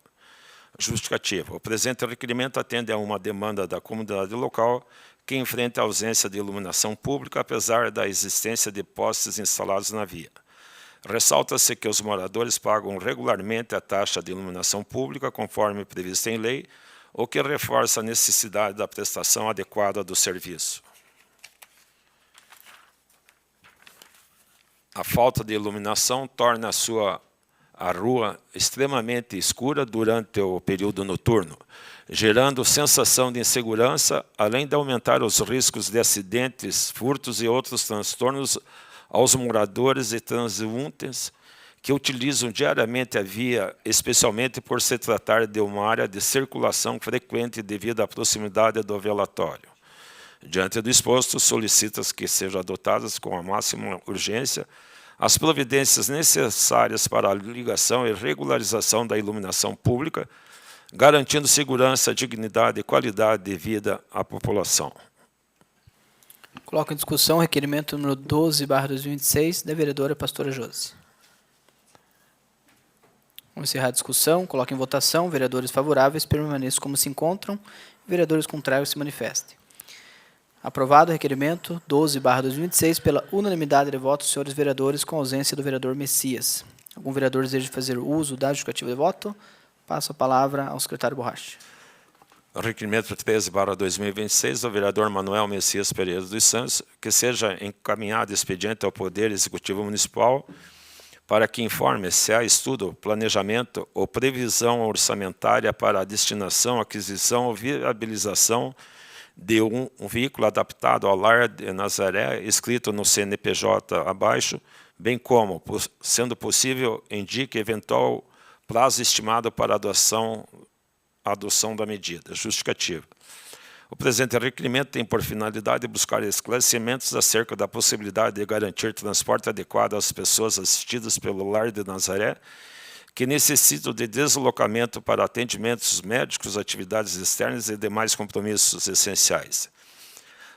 Justificativa. O presente requerimento atende a uma demanda da comunidade local que enfrenta a ausência de iluminação pública, apesar da existência de postes instalados na via. Ressalta-se que os moradores pagam regularmente a taxa de iluminação pública, conforme previsto em lei, o que reforça a necessidade da prestação adequada do serviço. A falta de iluminação torna a rua extremamente escura durante o período noturno, gerando sensação de insegurança, além de aumentar os riscos de acidentes, furtos e outros transtornos aos moradores e transeuntes que utilizam diariamente a via, especialmente por se tratar de uma área de circulação frequente devido à proximidade do velatório. Diante do exposto, solicita-se que sejam adotadas com a máxima urgência as providências necessárias para a ligação e regularização da iluminação pública, garantindo segurança, dignidade e qualidade de vida à população. Coloco em discussão o requerimento número 12/2026 da vereadora Pastora Josi. Vamos encerrar a discussão, coloco em votação. Vereadores favoráveis permaneçam como se encontram, vereadores contrários se manifestem. Aprovado o requerimento 12/2026 pela unanimidade de votos dos senhores vereadores, com ausência do vereador Messias. Algum vereador deseja fazer uso da justificativa de voto? Passo a palavra ao secretário Borracha. Requerimento 13/2026 do vereador Manuel Messias Pereira dos Santos, que seja encaminhado expediente ao Poder Executivo Municipal para que informe se há estudo, planejamento ou previsão orçamentária para a destinação, aquisição ou viabilização de um veículo adaptado ao lar de Nazaré, inscrito no CNPJ abaixo, bem como, sendo possível, indique eventual prazo estimado para a adoção da medida. Justificativa. O presente requerimento tem por finalidade buscar esclarecimentos acerca da possibilidade de garantir transporte adequado às pessoas assistidas pelo lar de Nazaré, que necessitam de deslocamento para atendimentos médicos, atividades externas e demais compromissos essenciais.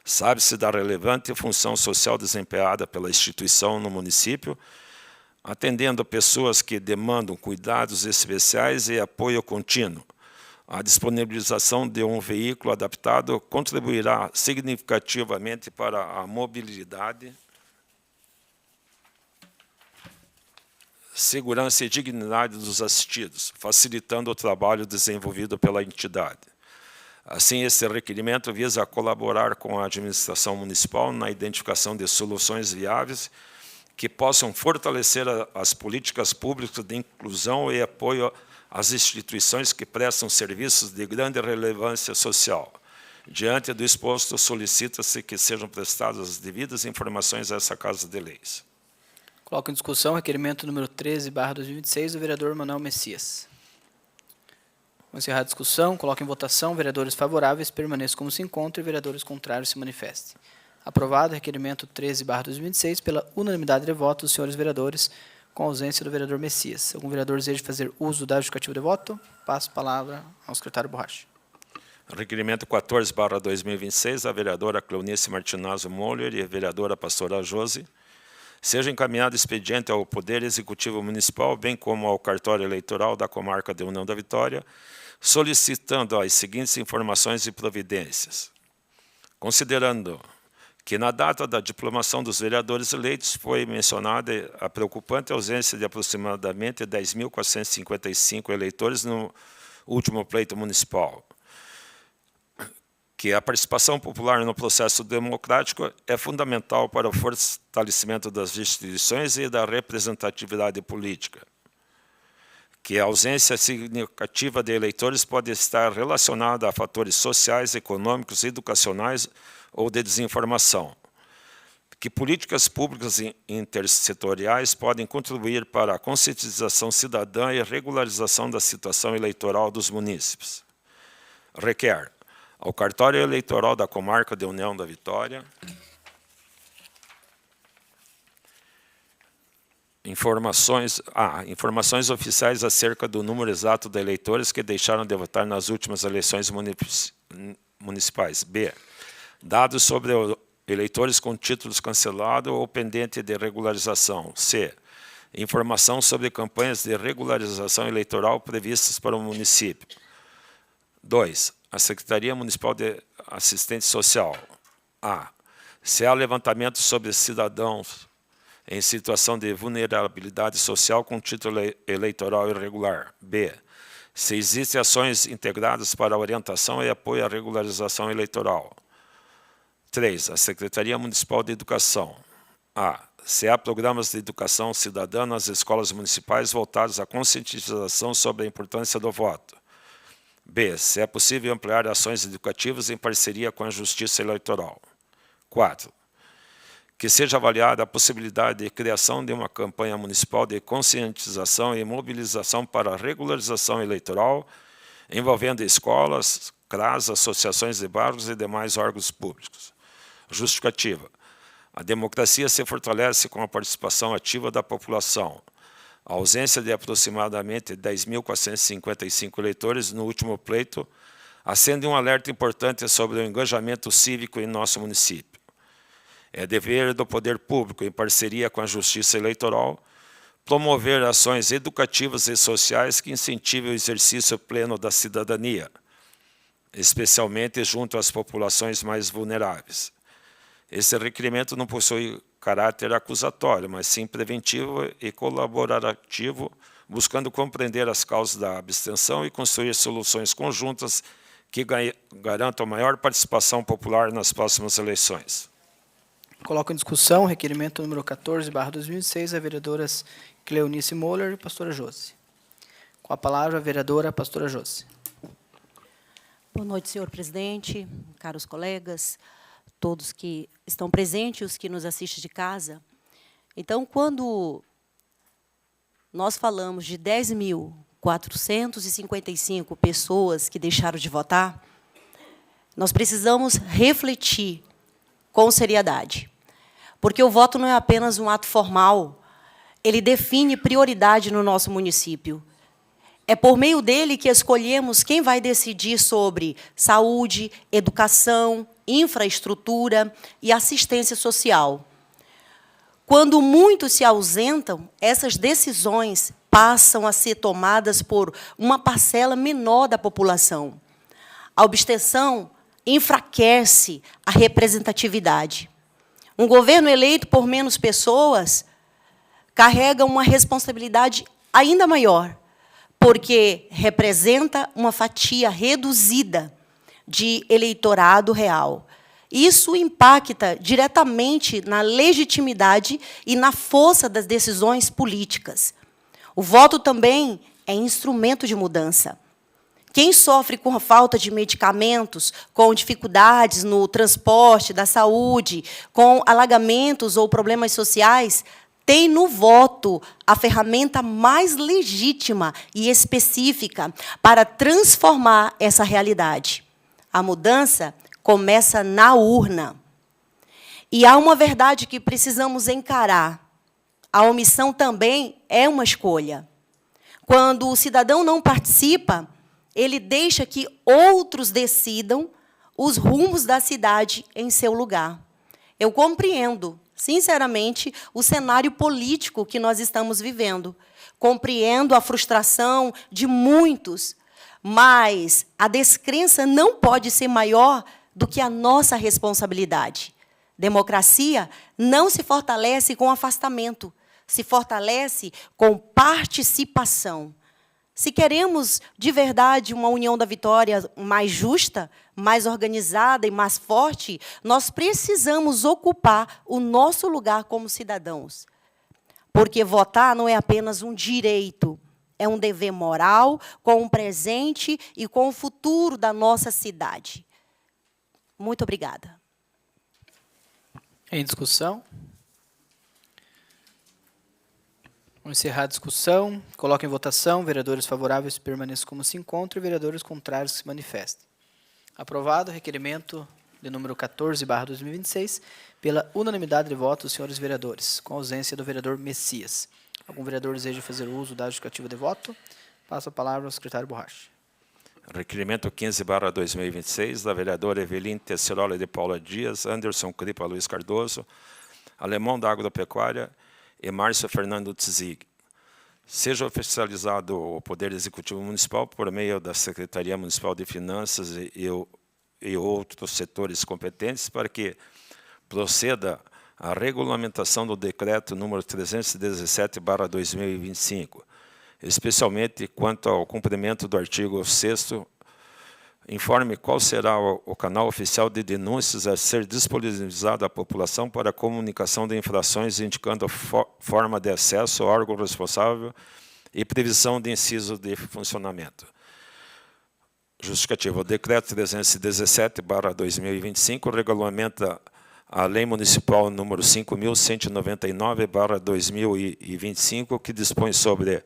Sabe-se da relevante função social desempenhada pela instituição no município, atendendo pessoas que demandam cuidados especiais e apoio contínuo. A disponibilização de um veículo adaptado contribuirá significativamente para a mobilidade segurança e dignidade dos assistidos, facilitando o trabalho desenvolvido pela entidade. Assim, esse requerimento visa colaborar com a administração municipal na identificação de soluções viáveis que possam fortalecer as políticas públicas de inclusão e apoio às instituições que prestam serviços de grande relevância social. Diante do exposto, solicita-se que sejam prestadas as devidas informações a essa Casa de Leis. Coloco em discussão o requerimento número 13/2026 do vereador Manuel Messias. Vou encerrar a discussão. Coloco em votação. Vereadores favoráveis permaneçam como se encontram e vereadores contrários se manifestem. Aprovado o requerimento 13/2026 pela unanimidade de votos dos senhores vereadores, com ausência do vereador Messias. Algum vereador deseja fazer uso da justificativa de voto? Passo a palavra ao secretário Borracha. Requerimento 14/2026, a vereadora Cleonice Martinazzo Moller e a vereadora Pastora Josi. Seja encaminhado expediente ao Poder Executivo Municipal, bem como ao cartório eleitoral da comarca de União da Vitória, solicitando as seguintes informações e providências. Considerando que na data da diplomação dos vereadores eleitos foi mencionada a preocupante ausência de aproximadamente 10.455 eleitores no último pleito municipal, que a participação popular no processo democrático é fundamental para o fortalecimento das instituições e da representatividade política, que a ausência significativa de eleitores pode estar relacionada a fatores sociais, econômicos, educacionais ou de desinformação, que políticas públicas intersetoriais podem contribuir para a conscientização cidadã e regularização da situação eleitoral dos munícipes. Requer ao cartório eleitoral da comarca de União da Vitória informações oficiais acerca do número exato de eleitores que deixaram de votar nas últimas eleições municipais. B. Dados sobre eleitores com títulos cancelados ou pendente de regularização. C. Informação sobre campanhas de regularização eleitoral previstas para o município. 2. A Secretaria Municipal de Assistência Social. A. Se há levantamento sobre cidadãos em situação de vulnerabilidade social com título eleitoral irregular. B. Se existem ações integradas para orientação e apoio à regularização eleitoral. 3. A Secretaria Municipal de Educação. A. Se há programas de educação cidadã nas escolas municipais voltados à conscientização sobre a importância do voto. B. Se é possível ampliar ações educativas em parceria com a Justiça Eleitoral. 4. Que seja avaliada a possibilidade de criação de uma campanha municipal de conscientização e mobilização para a regularização eleitoral, envolvendo escolas, CRAS, associações de bairros e demais órgãos públicos. Justificativa. A democracia se fortalece com a participação ativa da população. A ausência de aproximadamente 10.455 eleitores no último pleito acende um alerta importante sobre o engajamento cívico em nosso município. É dever do poder público, em parceria com a Justiça Eleitoral, promover ações educativas e sociais que incentivem o exercício pleno da cidadania, especialmente junto às populações mais vulneráveis. Esse requerimento não possui caráter acusatório, mas sim preventivo e colaborativo, buscando compreender as causas da abstenção e construir soluções conjuntas que garantam maior participação popular nas próximas eleições. Coloco em discussão o requerimento número 14/2006, a veredoras Cleonice Moller e pastora Josi. Com a palavra, a vereadora pastora Josi. Boa noite, senhor presidente, caros colegas, todos que estão presentes e os que nos assistem de casa. Então, quando nós falamos de 10.455 pessoas que deixaram de votar, nós precisamos refletir com seriedade. Porque o voto não é apenas um ato formal, ele define prioridade no nosso município. É por meio dele que escolhemos quem vai decidir sobre saúde, educação, infraestrutura e assistência social. Quando muitos se ausentam, essas decisões passam a ser tomadas por uma parcela menor da população. A abstenção enfraquece a representatividade. Um governo eleito por menos pessoas carrega uma responsabilidade ainda maior, porque representa uma fatia reduzida de eleitorado real. Isso impacta diretamente na legitimidade e na força das decisões políticas. O voto também é instrumento de mudança. Quem sofre com a falta de medicamentos, com dificuldades no transporte, da saúde, com alagamentos ou problemas sociais, tem no voto a ferramenta mais legítima e específica para transformar essa realidade. A mudança começa na urna. E há uma verdade que precisamos encarar. A omissão também é uma escolha. Quando o cidadão não participa, ele deixa que outros decidam os rumos da cidade em seu lugar. Eu compreendo, sinceramente, o cenário político que nós estamos vivendo. Compreendo a frustração de muitos, mas a descrença não pode ser maior do que a nossa responsabilidade. Democracia não se fortalece com afastamento, se fortalece com participação. Se queremos, de verdade, uma União da Vitória mais justa, mais organizada e mais forte, nós precisamos ocupar o nosso lugar como cidadãos. Porque votar não é apenas um direito, é um dever moral com o presente e com o futuro da nossa cidade. Muito obrigada. Em discussão? Vamos encerrar a discussão. Coloco em votação. Vereadores favoráveis permaneçam como se encontram e vereadores contrários que se manifestem. Aprovado o requerimento de número 14/2026 pela unanimidade de votos dos senhores vereadores, com ausência do vereador Messias. Algum vereador deseja fazer uso da justificativa de voto? Passo a palavra ao secretário Borracha. Requerimento 15/2026, da vereadora Eveline Tesserola de Paula Dias, Anderson Cripa Luiz Cardoso, Alemão da Agropecuária e Márcio Fernando Tzig. Seja oficializado o Poder Executivo Municipal por meio da Secretaria Municipal de Finanças e outros setores competentes para que proceda a regulamentação do decreto número 317/2025, especialmente quanto ao cumprimento do artigo 6º, informe qual será o canal oficial de denúncias a ser disponibilizado à população para a comunicação de infrações, indicando forma de acesso ao órgão responsável e previsão de inciso de funcionamento. Justificativa. O decreto 317/2025 regulamenta a Lei Municipal número 5.199/2025, que dispõe sobre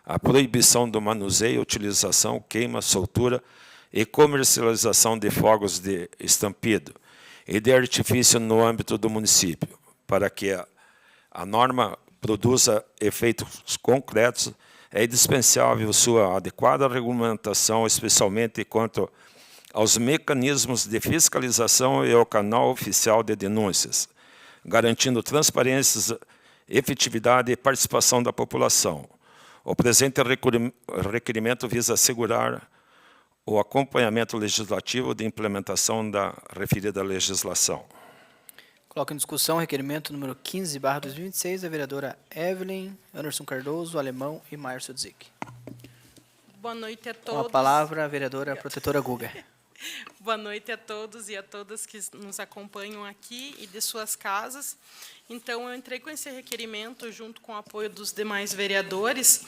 a proibição do manuseio, utilização, queima, soltura e comercialização de fogos de estampido e de artifício no âmbito do município. Para que a norma produza efeitos concretos, é indispensável sua adequada regulamentação, especialmente quanto aos mecanismos de fiscalização e ao canal oficial de denúncias, garantindo transparência, efetividade e participação da população. O presente requerimento visa assegurar o acompanhamento legislativo de implementação da referida legislação. Coloco em discussão o requerimento número 15/2026 da vereadora Evelyn, Anderson Cardoso, Alemão e Márcio Tzig. Boa noite a Com todos. a palavra, a vereadora protetora Guga. Boa noite a todos e a todas que nos acompanham aqui e de suas casas. Então, eu entrei com esse requerimento junto com o apoio dos demais vereadores,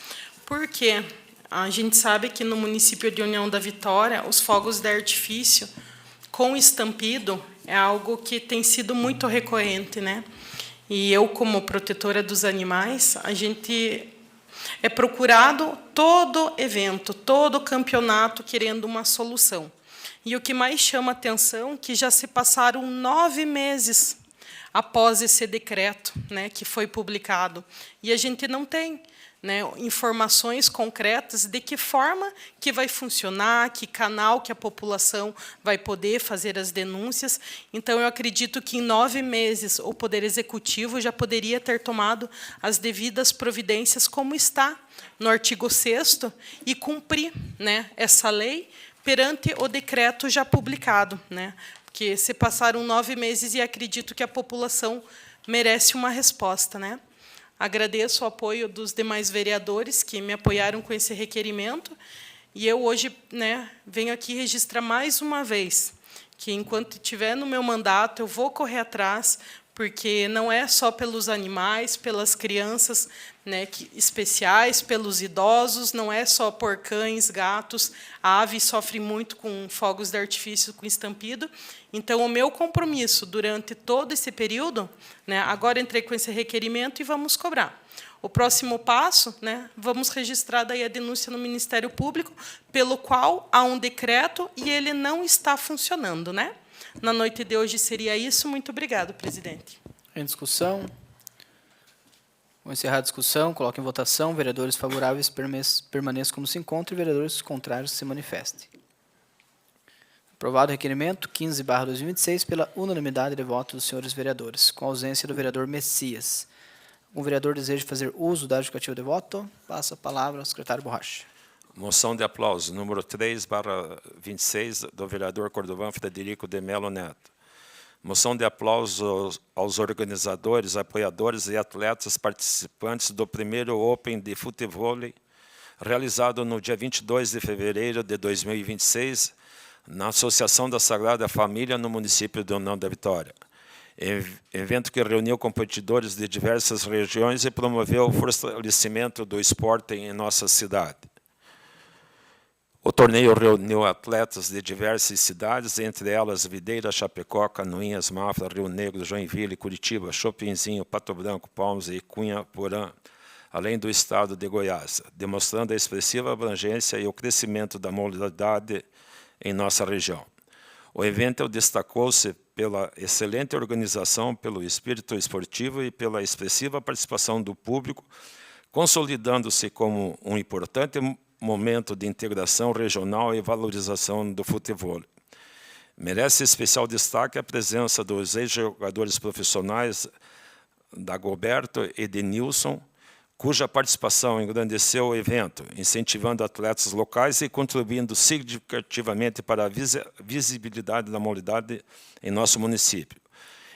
porque a gente sabe que no município de União da Vitória, os fogos de artifício com estampido é algo que tem sido muito recorrente, né? E eu, como protetora dos animais, a gente é procurado todo evento, todo campeonato querendo uma solução. E o que mais chama atenção é que já se passaram 9 meses após esse decreto, né, que foi publicado. E a gente não tem, né, informações concretas de que forma que vai funcionar, que canal que a população vai poder fazer as denúncias. Então, eu acredito que em 9 meses o Poder Executivo já poderia ter tomado as devidas providências, como está no artigo 6º, e cumprir, né, essa lei perante o decreto já publicado, né? Porque se passaram 9 meses e acredito que a população merece uma resposta, né? Agradeço o apoio dos demais vereadores que me apoiaram com esse requerimento. E eu hoje, né, venho aqui registrar mais uma vez que, enquanto estiver no meu mandato, eu vou correr atrás, porque não é só pelos animais, pelas crianças, né, especiais, pelos idosos, não é só por cães, gatos. A ave sofre muito com fogos de artifício, com estampido. Então, o meu compromisso durante todo esse período, né, agora entrei com esse requerimento e vamos cobrar. O próximo passo, né, vamos registrar daí a denúncia no Ministério Público, pelo qual há um decreto e ele não está funcionando, né? Na noite de hoje seria isso. Muito obrigado, presidente. Em discussão? Vou encerrar a discussão. Coloco em votação. Vereadores favoráveis permaneçam como se encontram e vereadores contrários se manifestem. Aprovado o requerimento 15/2026 pela unanimidade de votos dos senhores vereadores, com ausência do vereador Messias. Algum vereador deseja fazer uso da justificativa de voto? Passa a palavra ao secretário Borracha. Moção de aplauso, número 3/26, do vereador Cordovan Frederico de Melo Neto. Moção de aplauso aos organizadores, apoiadores e atletas participantes do primeiro Open de Futevôlei, realizado no dia 22 de fevereiro de 2026, na Associação da Sagrada Família, no município de União da Vitória. Evento que reuniu competidores de diversas regiões e promoveu o fortalecimento do esporte em nossa cidade. O torneio reuniu atletas de diversas cidades, entre elas Videira, Chapecó, Canoinhas, Mafra, Rio Negro, Joinville, Curitiba, Chopinzinho, Pato Branco, Palmas e Cunha Porã, além do estado de Goiás, demonstrando a expressiva abrangência e o crescimento da modalidade em nossa região. O evento destacou-se pela excelente organização, pelo espírito esportivo e pela expressiva participação do público, consolidando-se como um importante momento de integração regional e valorização do futebol. Merece especial destaque a presença dos ex-jogadores profissionais Dagoberto e Denilson, cuja participação engrandeceu o evento, incentivando atletas locais e contribuindo significativamente para a visibilidade da modalidade em nosso município.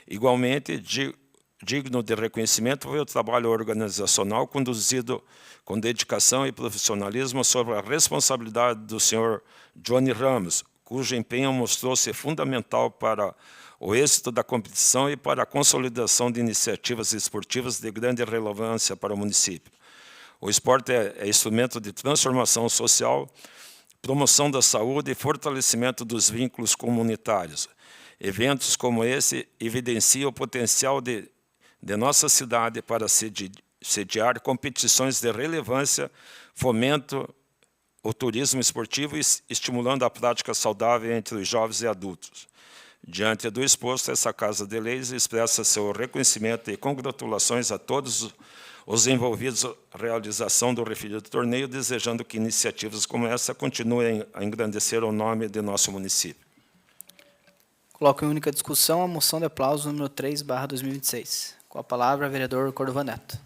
Igualmente, digno de reconhecimento foi o trabalho organizacional conduzido com dedicação e profissionalismo sob a responsabilidade do senhor Johnny Ramos, cujo empenho mostrou-se fundamental para o êxito da competição e para a consolidação de iniciativas esportivas de grande relevância para o município. O esporte é instrumento de transformação social, promoção da saúde e fortalecimento dos vínculos comunitários. Eventos como esse evidenciam o potencial de nossa cidade para sediar competições de relevância, fomento o turismo esportivo e estimulando a prática saudável entre os jovens e adultos. Diante do exposto, essa Casa de Leis expressa seu reconhecimento e congratulações a todos os envolvidos na realização do referido torneio, desejando que iniciativas como essa continuem a engrandecer o nome de nosso município. Coloco em única discussão a moção de aplauso número 3/2026. Com a palavra, vereador Cordovan Neto.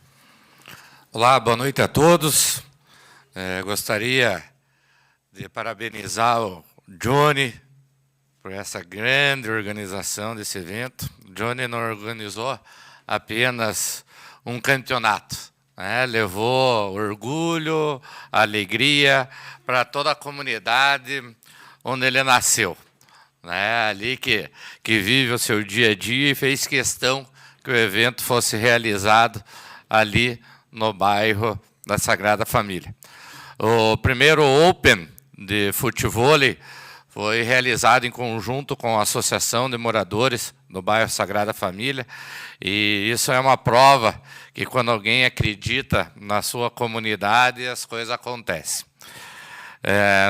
Olá, boa noite a todos. Gostaria de parabenizar o Johnny por essa grande organização desse evento. O Johnny não organizou apenas um campeonato, né? Levou orgulho, alegria para toda a comunidade onde ele nasceu, né? Ali que vive o seu dia a dia e fez questão que o evento fosse realizado ali no bairro da Sagrada Família. O primeiro Open de futevôlei foi realizado em conjunto com a Associação de Moradores do bairro Sagrada Família, e isso é uma prova que quando alguém acredita na sua comunidade, as coisas acontecem.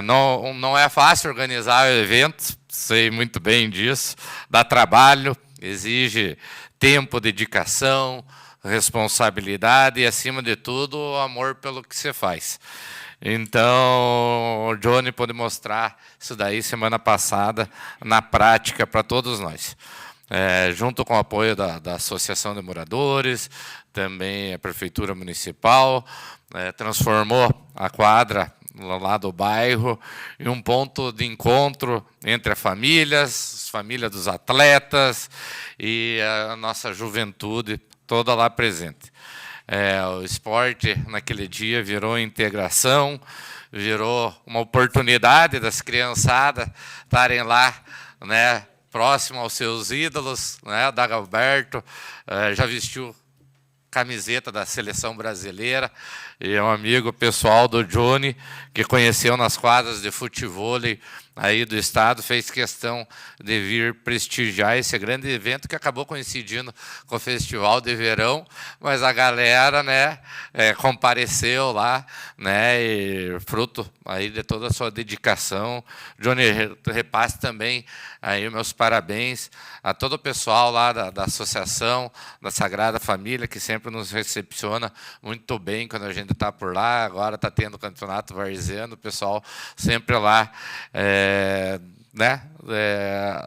Não é fácil organizar o evento, sei muito bem disso, dá trabalho, exige tempo, dedicação, responsabilidade e, acima de tudo, o amor pelo que se faz. Então, o Johnny pôde mostrar isso daí semana passada na prática para todos nós. Junto com o apoio da Associação de Moradores, também a Prefeitura Municipal, transformou a quadra lá do bairro em um ponto de encontro entre as famílias dos atletas e a nossa juventude toda lá presente. O esporte, naquele dia, virou integração, virou uma oportunidade das criançadas estarem lá, né, próximo aos seus ídolos, né? O Dagoberto já vestiu camiseta da seleção brasileira, e é um amigo pessoal do Johnny, que conheceu nas quadras de futebol aí do estado, fez questão de vir prestigiar esse grande evento que acabou coincidindo com o Festival de Verão, mas a galera, né, compareceu lá, né, e fruto aí de toda a sua dedicação. Johnny, repasse também aí meus parabéns a todo o pessoal lá da Associação da Sagrada Família, que sempre nos recepciona muito bem quando a gente está por lá. Agora está tendo o campeonato varziano, o pessoal sempre lá,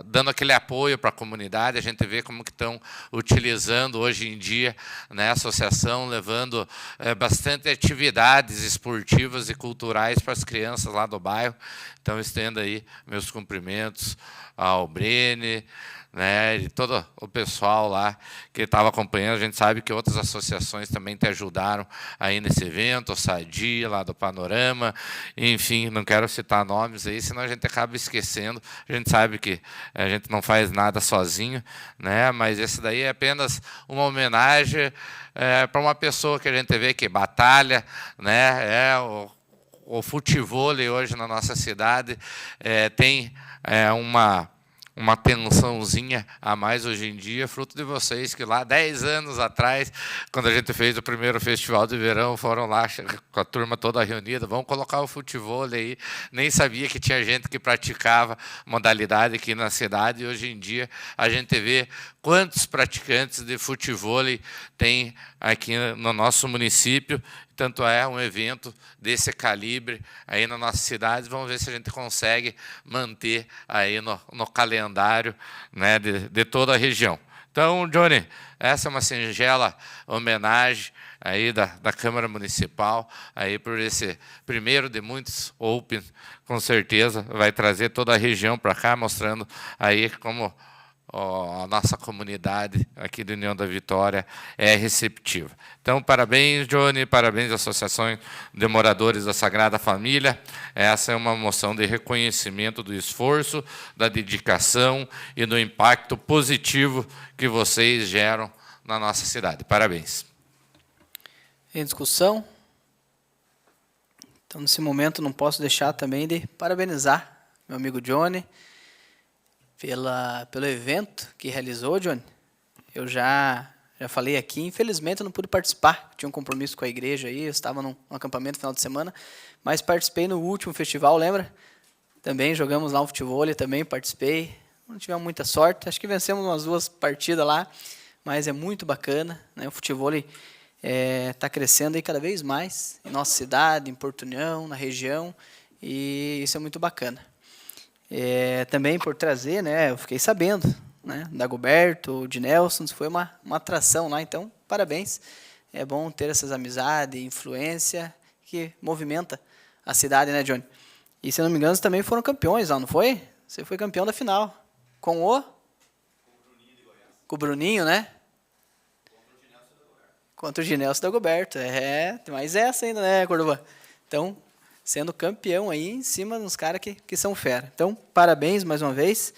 dando aquele apoio para a comunidade. A gente vê como que estão utilizando hoje em dia, né, a associação, levando bastante atividades esportivas e culturais para as crianças lá do bairro. Então, estendo aí meus cumprimentos ao Brene, né, e todo o pessoal lá que estava acompanhando. A gente sabe que outras associações também te ajudaram aí nesse evento, o Sadia, lá do Panorama, enfim, não quero citar nomes aí, senão a gente acaba esquecendo. A gente sabe que a gente não faz nada sozinho, né, mas esse daí é apenas uma homenagem para uma pessoa que a gente vê que batalha, né, o futebol hoje na nossa cidade tem uma tensãozinha a mais hoje em dia, fruto de vocês que lá 10 anos atrás, quando a gente fez o primeiro festival de verão, foram lá com a turma toda reunida, vamos colocar o futebol aí. Nem sabia que tinha gente que praticava modalidade aqui na cidade, e hoje em dia a gente vê quantos praticantes de futebol tem aqui no nosso município. Tanto é um evento desse calibre aí na nossa cidade. Vamos ver se a gente consegue manter aí no calendário, né, de toda a região. Então, Johnny, essa é uma singela homenagem aí da Câmara Municipal aí por esse primeiro de muitos Open. Com certeza vai trazer toda a região para cá, mostrando aí como a nossa comunidade aqui do União da Vitória é receptiva. Então, parabéns, Johnny, parabéns às associações de moradores da Sagrada Família. Essa é uma moção de reconhecimento do esforço, da dedicação e do impacto positivo que vocês geram na nossa cidade. Parabéns. Em discussão? Então, nesse momento, não posso deixar também de parabenizar meu amigo Johnny pelo evento que realizou, Johnny. Eu já falei aqui, infelizmente eu não pude participar, tinha um compromisso com a igreja aí, eu estava num acampamento no final de semana, mas participei no último festival, lembra? Também jogamos lá um futebol, também participei, não tivemos muita sorte, acho que vencemos umas 2 partidas lá, mas é muito bacana, né? O futebol está crescendo aí cada vez mais em nossa cidade, em Porto União, na região, e isso é muito bacana. Também por trazer, né, eu fiquei sabendo, né, Dagoberto, de Nelson, foi uma atração lá, então, parabéns. É bom ter essas amizades, influência, que movimenta a cidade, né, Johnny? E, se não me engano, também foram campeões lá, não foi? Você foi campeão da final. Com o Bruninho de Goiás. Com o Bruninho, né? Contra o Ginelso Dagoberto. Tem mais essa ainda, né, Cordova? Então, sendo campeão aí em cima dos caras que são fera. Então, parabéns mais uma vez,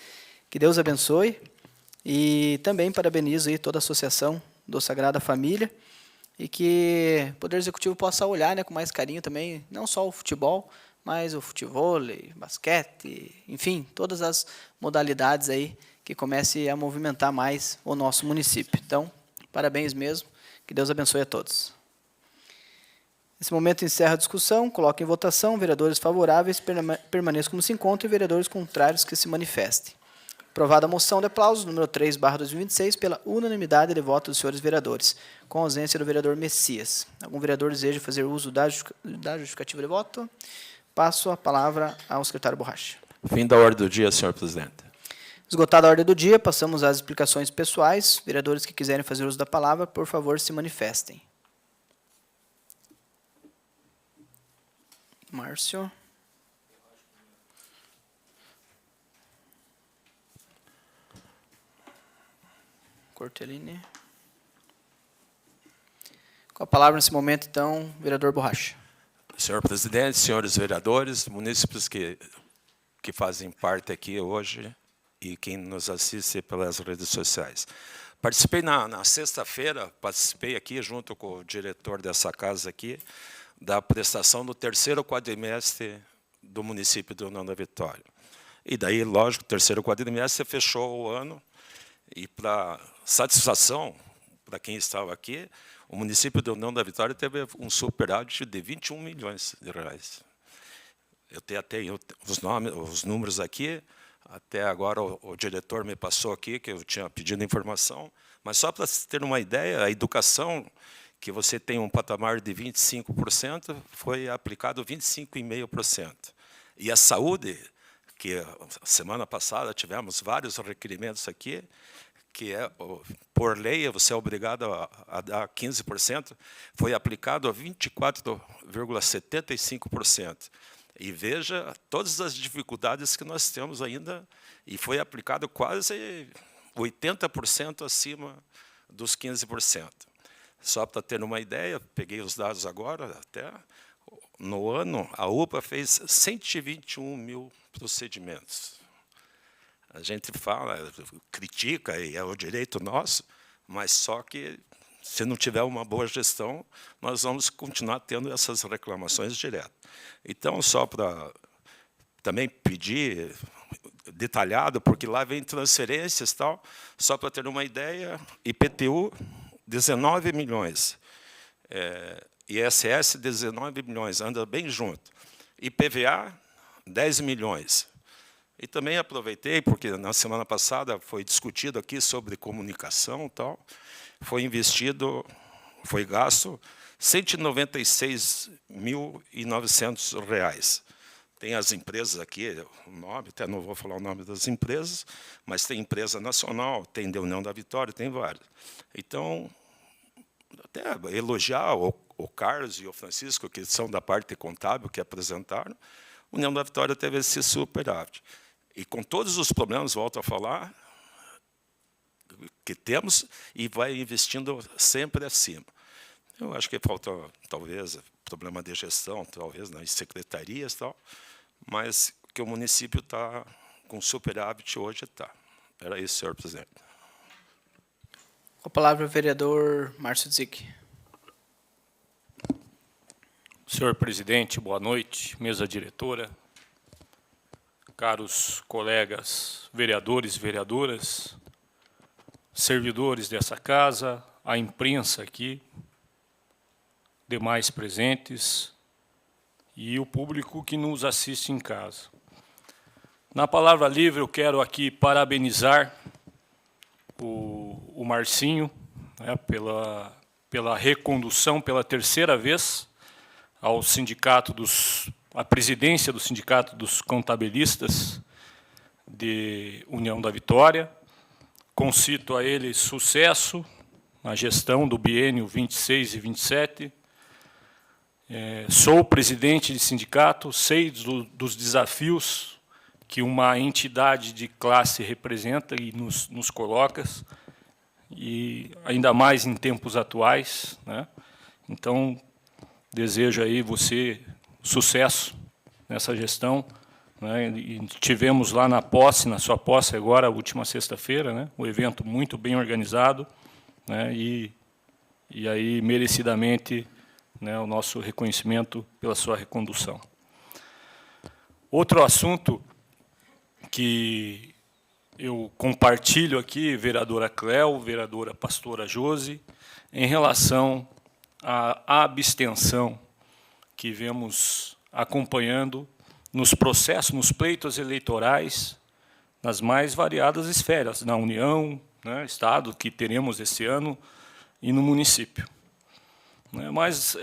que Deus abençoe, e também parabenizo aí toda a associação do Sagrada Família, e que o Poder Executivo possa olhar, né, com mais carinho também, não só o futebol, mas o futevôlei, basquete, enfim, todas as modalidades aí que comece a movimentar mais o nosso município. Então, parabéns mesmo, que Deus abençoe a todos. Nesse momento, encerra a discussão, coloca em votação, vereadores favoráveis permaneçam como se encontram e vereadores contrários que se manifestem. Aprovada a moção de aplausos, número 3/2026, pela unanimidade de votos dos senhores vereadores, com ausência do vereador Messias. Algum vereador deseja fazer uso da justificativa de voto? Passo a palavra ao secretário Borracha. Fim da ordem do dia, senhor presidente. Esgotada a ordem do dia, passamos às explicações pessoais. Vereadores que quiserem fazer uso da palavra, por favor, se manifestem. Márcio. Cortellini. Com a palavra, nesse momento, então, vereador Borracha. Senhor presidente, senhores vereadores, munícipes que fazem parte aqui hoje e quem nos assiste pelas redes sociais. Participei na sexta-feira, participei aqui junto com o diretor dessa casa aqui, da prestação do terceiro quadrimestre do município de União da Vitória. E daí, lógico, o terceiro quadrimestre fechou o ano e, para satisfação para quem estava aqui, o município de União da Vitória teve um superávit de 21 milhões de reais. Eu tenho até os números aqui, até agora o diretor me passou aqui, que eu tinha pedido informação, mas só para ter uma ideia, a educação, que você tem um patamar de 25%, foi aplicado 25,5%. E a saúde, que semana passada tivemos vários requerimentos aqui, que por lei você é obrigado a dar 15%, foi aplicado a 24,75%. E veja todas as dificuldades que nós temos ainda, e foi aplicado quase 80% acima dos 15%. Só para ter uma ideia, peguei os dados agora, até no ano, a UPA fez 121 mil procedimentos. A gente fala, critica, e é o direito nosso, mas só que, se não tiver uma boa gestão, nós vamos continuar tendo essas reclamações direto. Então, só para também pedir detalhado, porque lá vem transferências e tal, só para ter uma ideia, IPTU, 19 milhões, ISS, 19 milhões, anda bem junto. IPVA, 10 milhões. E também aproveitei, porque na semana passada foi discutido aqui sobre comunicação e tal, foi gasto R$ 196.900 reais. Tem as empresas aqui, o nome, até não vou falar o nome das empresas, mas tem empresa nacional, tem da União da Vitória, tem várias. Então, até elogiar o Carlos e o Francisco, que são da parte contábil, que apresentaram, a União da Vitória teve esse superávit. E com todos os problemas, volto a falar, que temos, e vai investindo sempre acima. Eu acho que falta, talvez, problema de gestão, talvez, nas secretarias, tal, mas que o município está com superávit hoje, está. Era isso, senhor presidente. Com a palavra, o vereador Márcio Zic. Senhor presidente, boa noite, mesa diretora, caros colegas vereadores e vereadoras, servidores dessa casa, a imprensa aqui, demais presentes e o público que nos assiste em casa. Na palavra livre, eu quero aqui parabenizar o Marcinho, né, pela recondução pela terceira vez ao sindicato a presidência do Sindicato dos Contabilistas de União da Vitória. Concito a ele sucesso na gestão do biênio 26 e 27. Sou presidente de sindicato, sei dos desafios que uma entidade de classe representa e nos coloca, e ainda mais em tempos atuais, né? Então, desejo aí você sucesso nessa gestão, né? E tivemos lá na sua posse agora, a última sexta-feira, né? Um evento muito bem organizado, né? E aí, merecidamente, né, o nosso reconhecimento pela sua recondução. Outro assunto que eu compartilho aqui, vereadora Cléo, vereadora pastora Josi, em relação à abstenção que vemos acompanhando nos processos, nos pleitos eleitorais, nas mais variadas esferas, na União, né, Estado, que teremos esse ano, e no município. Mas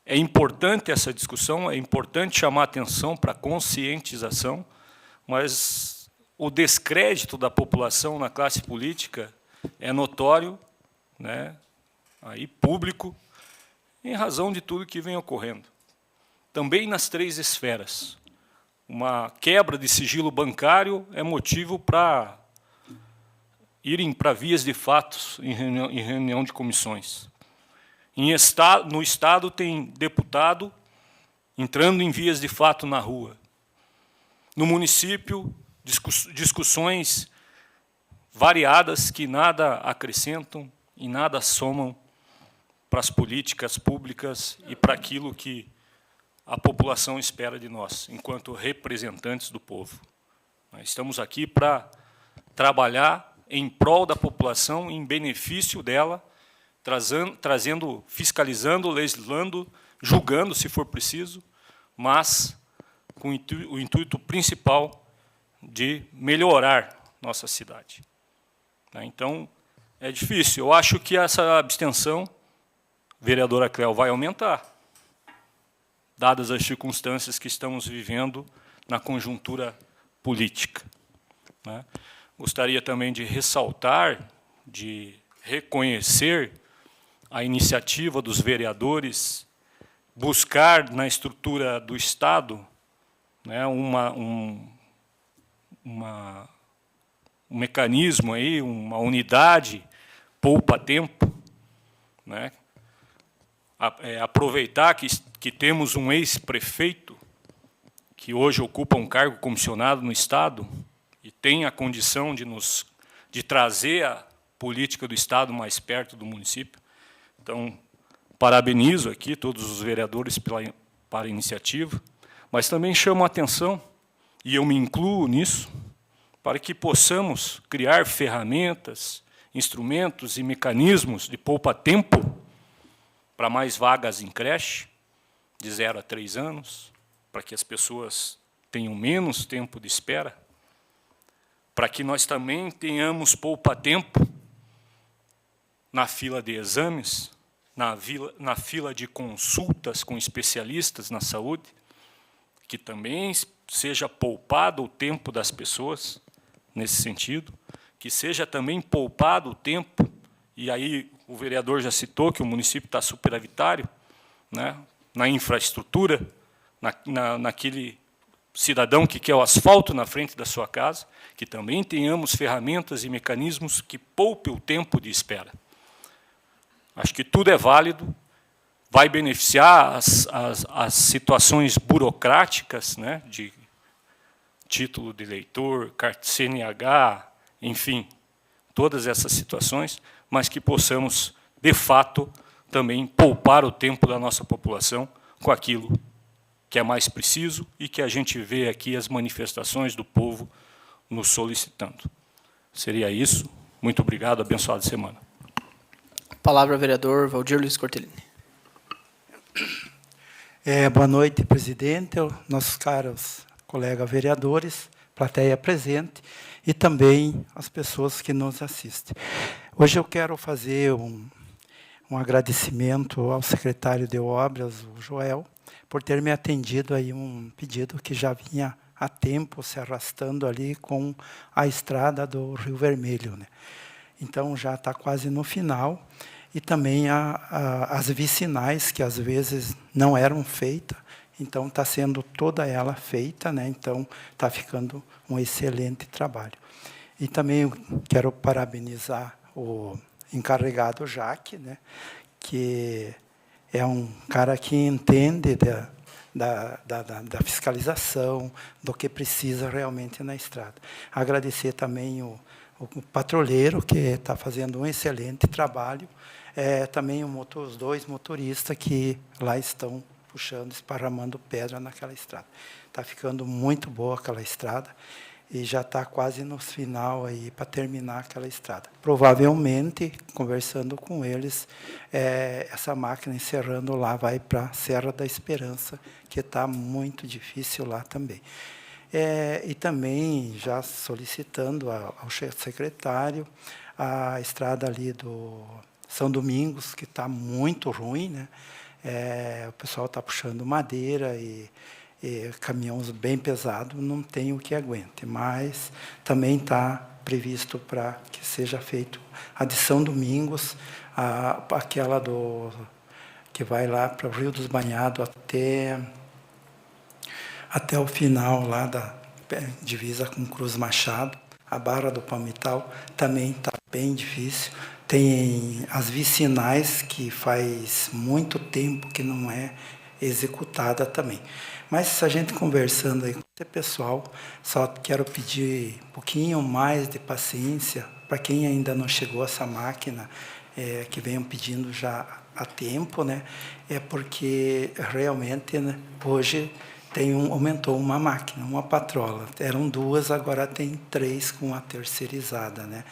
é importante essa discussão, é importante chamar atenção para a conscientização, mas o descrédito da população na classe política é notório, né, aí público, em razão de tudo que vem ocorrendo. Também nas três esferas. Uma quebra de sigilo bancário é motivo para irem para vias de fatos em reunião de comissões. No Estado tem deputado entrando em vias de fato na rua. No município, discussões variadas que nada acrescentam e nada somam para as políticas públicas e para aquilo que a população espera de nós, enquanto representantes do povo. Nós estamos aqui para trabalhar em prol da população, em benefício dela, trazendo, fiscalizando, legislando, julgando, se for preciso, mas com o intuito principal de melhorar nossa cidade. Então, é difícil. Eu acho que essa abstenção, vereadora Cléo, vai aumentar, dadas as circunstâncias que estamos vivendo na conjuntura política. Gostaria também de ressaltar, de reconhecer a iniciativa dos vereadores, buscar na estrutura do Estado um mecanismo, aí, uma unidade poupa-tempo, aproveitar que temos um ex-prefeito que hoje ocupa um cargo comissionado no Estado e tem a condição de trazer a política do Estado mais perto do município. Então, parabenizo aqui todos os vereadores para a iniciativa, mas também chamo a atenção, e eu me incluo nisso, para que possamos criar ferramentas, instrumentos e mecanismos de poupa-tempo para mais vagas em creche, de 0 a 3 anos, para que as pessoas tenham menos tempo de espera, para que nós também tenhamos poupa-tempo na fila de exames, na fila de consultas com especialistas na saúde, que também seja poupado o tempo das pessoas, nesse sentido, que seja também poupado o tempo, e aí o vereador já citou que o município está superavitário, na infraestrutura, naquele cidadão que quer o asfalto na frente da sua casa, que também tenhamos ferramentas e mecanismos que poupem o tempo de espera. Acho que tudo é válido, vai beneficiar as situações burocráticas, de título de eleitor, CNH, enfim, todas essas situações, mas que possamos, de fato, também poupar o tempo da nossa população com aquilo que é mais preciso e que a gente vê aqui as manifestações do povo nos solicitando. Seria isso. Muito obrigado. Abençoada semana. Palavra ao vereador Valdir Luiz Cortellini. Boa noite, presidente, nossos caros colegas vereadores, plateia presente e também as pessoas que nos assistem. Hoje eu quero fazer um agradecimento ao secretário de Obras, o Joel, por ter me atendido aí um pedido que já vinha há tempo se arrastando ali com a estrada do Rio Vermelho. Então, já está quase no final. E também as vicinais, que às vezes não eram feitas, então está sendo toda ela feita, então está ficando um excelente trabalho. E também eu quero parabenizar o encarregado Jaque, que é um cara que entende da fiscalização, do que precisa realmente na estrada. Agradecer também o patrulheiro, que está fazendo um excelente trabalho, também os 2 motoristas que lá estão puxando, esparramando pedra naquela estrada. Está ficando muito boa aquela estrada e já está quase no final aí para terminar aquela estrada. Provavelmente, conversando com eles, essa máquina encerrando lá vai para a Serra da Esperança, que está muito difícil lá também. E também já solicitando ao secretário a estrada ali do São Domingos, que está muito ruim, o pessoal está puxando madeira e caminhões bem pesados, não tem o que aguente, mas também está previsto para que seja feito a de São Domingos, aquela que vai lá para o Rio dos Banhados até o final lá da divisa com Cruz Machado, a Barra do Palmital, também está bem difícil. tem as vicinais, que faz muito tempo que não é executada também. Mas a gente conversando aí com o pessoal, só quero pedir um pouquinho mais de paciência para quem ainda não chegou a essa máquina, que venham pedindo já há tempo, né? É porque realmente, né, hoje aumentou uma máquina, uma patrola. Eram 2, agora tem 3 com a terceirizada, né?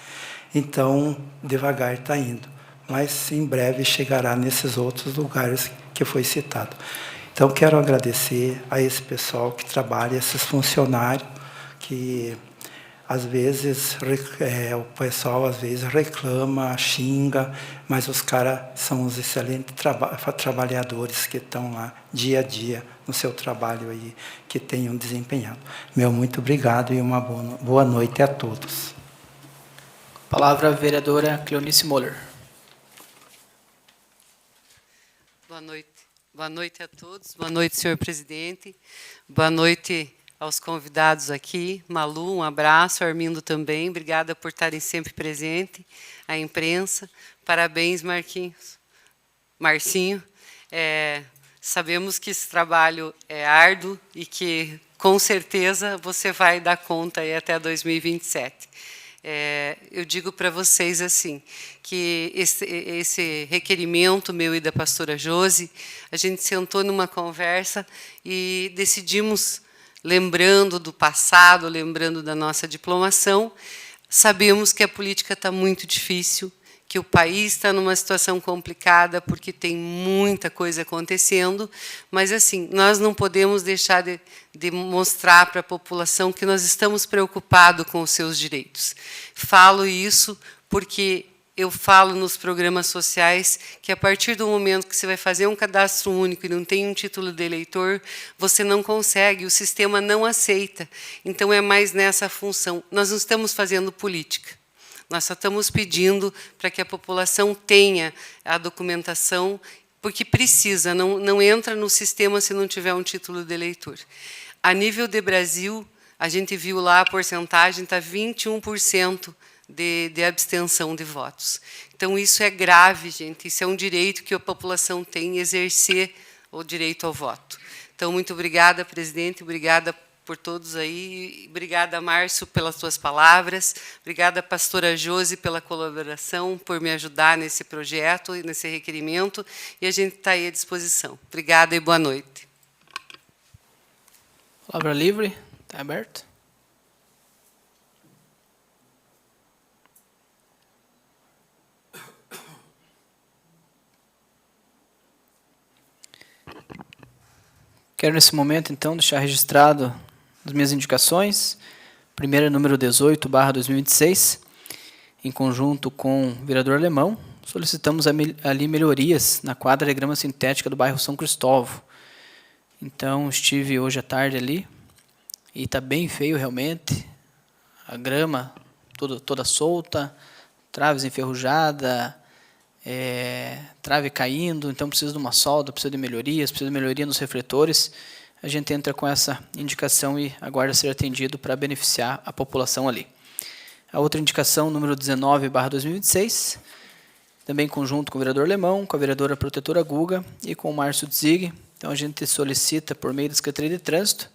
Então, devagar está indo, mas em breve chegará nesses outros lugares que foi citado. Então, quero agradecer a esse pessoal que trabalha, esses funcionários, que às vezes o pessoal às vezes reclama, xinga, mas os caras são os excelentes trabalhadores que estão lá dia a dia no seu trabalho aí, que tenham desempenhado. Meu muito obrigado e uma boa noite a todos. Palavra a vereadora Cleonice Moller. Boa noite. Boa noite a todos. Boa noite, senhor presidente. Boa noite aos convidados aqui. Malu, um abraço. Armindo também. Obrigada por estarem sempre presentes. A imprensa. Parabéns, Marcinho. Sabemos que esse trabalho é árduo e que, com certeza, você vai dar conta aí até 2027. Eu digo para vocês assim, que esse requerimento meu e da pastora Josi, a gente sentou numa conversa e decidimos, lembrando do passado, lembrando da nossa diplomação, sabemos que a política está muito difícil, que o país está numa situação complicada, porque tem muita coisa acontecendo, mas, assim, nós não podemos deixar de mostrar para a população que nós estamos preocupados com os seus direitos. Falo isso porque eu falo nos programas sociais que, a partir do momento que você vai fazer um cadastro único e não tem um título de eleitor, você não consegue, o sistema não aceita. Então, é mais nessa função. Nós não estamos fazendo política. Nós só estamos pedindo para que a população tenha a documentação, porque precisa, não entra no sistema se não tiver um título de eleitor. A nível de Brasil, a gente viu lá a porcentagem, está 21% de abstenção de votos. Então, isso é grave, gente, isso é um direito que a população tem, exercer o direito ao voto. Então, muito obrigada, presidente, obrigada por todos aí. Obrigada, Márcio, pelas suas palavras. Obrigada, pastora Josi, pela colaboração, por me ajudar nesse projeto e nesse requerimento. E a gente está aí à disposição. Obrigada e boa noite. Palavra livre. Está aberto. Quero, nesse momento, então, deixar registrado as minhas indicações. Primeira, número 18/2026, em conjunto com o vereador Alemão, solicitamos ali melhorias na quadra de grama sintética do bairro São Cristóvão. Então, estive hoje à tarde ali, e está bem feio realmente, a grama toda solta, traves enferrujadas, trave caindo, então precisa de uma solda, precisa de melhorias, precisa de melhoria nos refletores. A gente entra com essa indicação e aguarda ser atendido para beneficiar a população ali. A outra indicação, número 19/2026, também em conjunto com o vereador Alemão, com a vereadora protetora Guga e com o Márcio Dzig. Então, a gente solicita, por meio da Secretaria de Trânsito,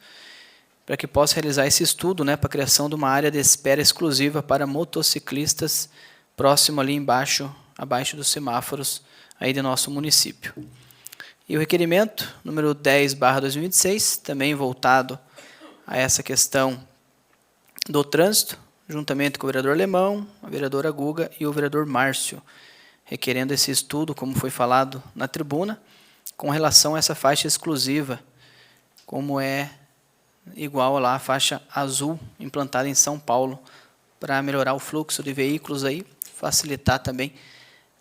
para que possa realizar esse estudo, né, para a criação de uma área de espera exclusiva para motociclistas, próximo ali embaixo, abaixo dos semáforos aí do nosso município. E o requerimento, número 10/2026, também voltado a essa questão do trânsito, juntamente com o vereador Alemão, a vereadora Guga e o vereador Márcio, requerendo esse estudo, como foi falado na tribuna, com relação a essa faixa exclusiva, como é igual lá a faixa azul implantada em São Paulo, para melhorar o fluxo de veículos aí, facilitar também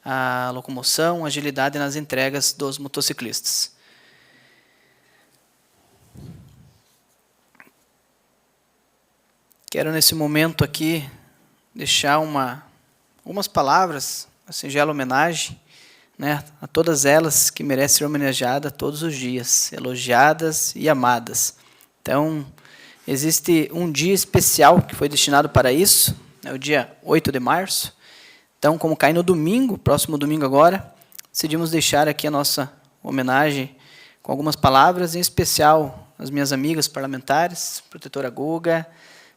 a locomoção, agilidade nas entregas dos motociclistas. Quero, nesse momento aqui, deixar algumas palavras, uma singela homenagem, né, a todas elas que merecem ser homenageadas todos os dias, elogiadas e amadas. Então, existe um dia especial que foi destinado para isso, é o dia 8 de março, Então, como cai no domingo, próximo domingo agora, decidimos deixar aqui a nossa homenagem com algumas palavras, em especial as minhas amigas parlamentares, protetora Guga,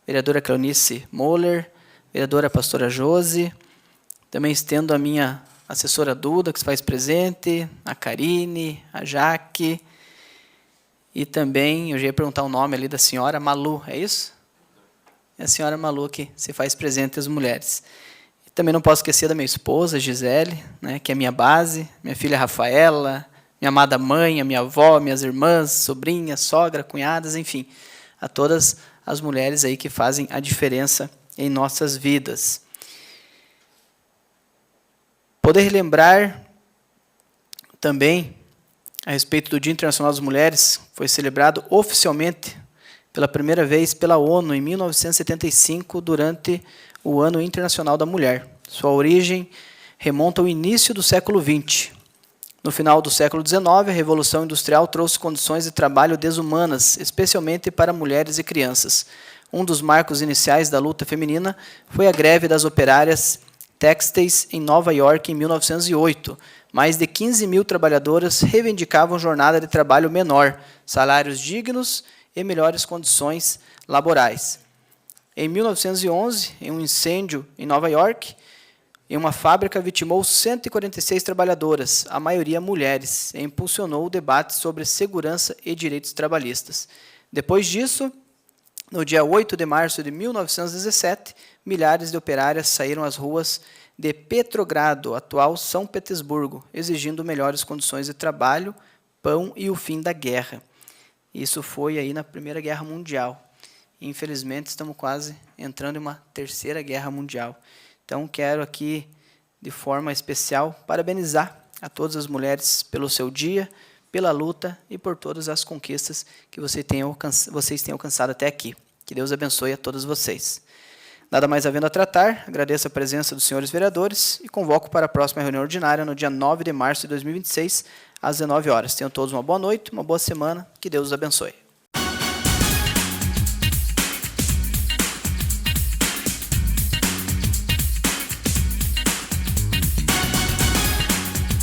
vereadora Cleonice Moller, vereadora pastora Josi, também estendo a minha assessora Duda, que se faz presente, a Karine, a Jaque, e também, eu já ia perguntar o nome ali da senhora, Malu, é isso? É a senhora Malu que se faz presente às mulheres. E também não posso esquecer da minha esposa, Gisele, né, que é minha base, minha filha Rafaela, minha amada mãe, a minha avó, minhas irmãs, sobrinhas, sogra, cunhadas, enfim, a todas as mulheres aí que fazem a diferença em nossas vidas. Poder lembrar também a respeito do Dia Internacional das Mulheres, foi celebrado oficialmente pela primeira vez pela ONU em 1975, durante o Ano Internacional da Mulher. Sua origem remonta ao início do século XX. No final do século XIX, a Revolução Industrial trouxe condições de trabalho desumanas, especialmente para mulheres e crianças. Um dos marcos iniciais da luta feminina foi a greve das operárias têxteis em Nova York em 1908. Mais de 15 mil trabalhadoras reivindicavam jornada de trabalho menor, salários dignos e melhores condições laborais. Em 1911, em um incêndio em Nova York, em uma fábrica vitimou 146 trabalhadoras, a maioria mulheres, e impulsionou o debate sobre segurança e direitos trabalhistas. Depois disso, no dia 8 de março de 1917, milhares de operárias saíram às ruas de Petrogrado, atual São Petersburgo, exigindo melhores condições de trabalho, pão e o fim da guerra. Isso foi aí na Primeira Guerra Mundial. Infelizmente, estamos quase entrando em uma Terceira Guerra Mundial. Então, quero aqui, de forma especial, parabenizar a todas as mulheres pelo seu dia, pela luta e por todas as conquistas que vocês têm alcançado até aqui. Que Deus abençoe a todos vocês. Nada mais havendo a tratar, agradeço a presença dos senhores vereadores e convoco para a próxima reunião ordinária no dia 9 de março de 2026, às 19 horas. Tenham todos uma boa noite, uma boa semana, que Deus os abençoe.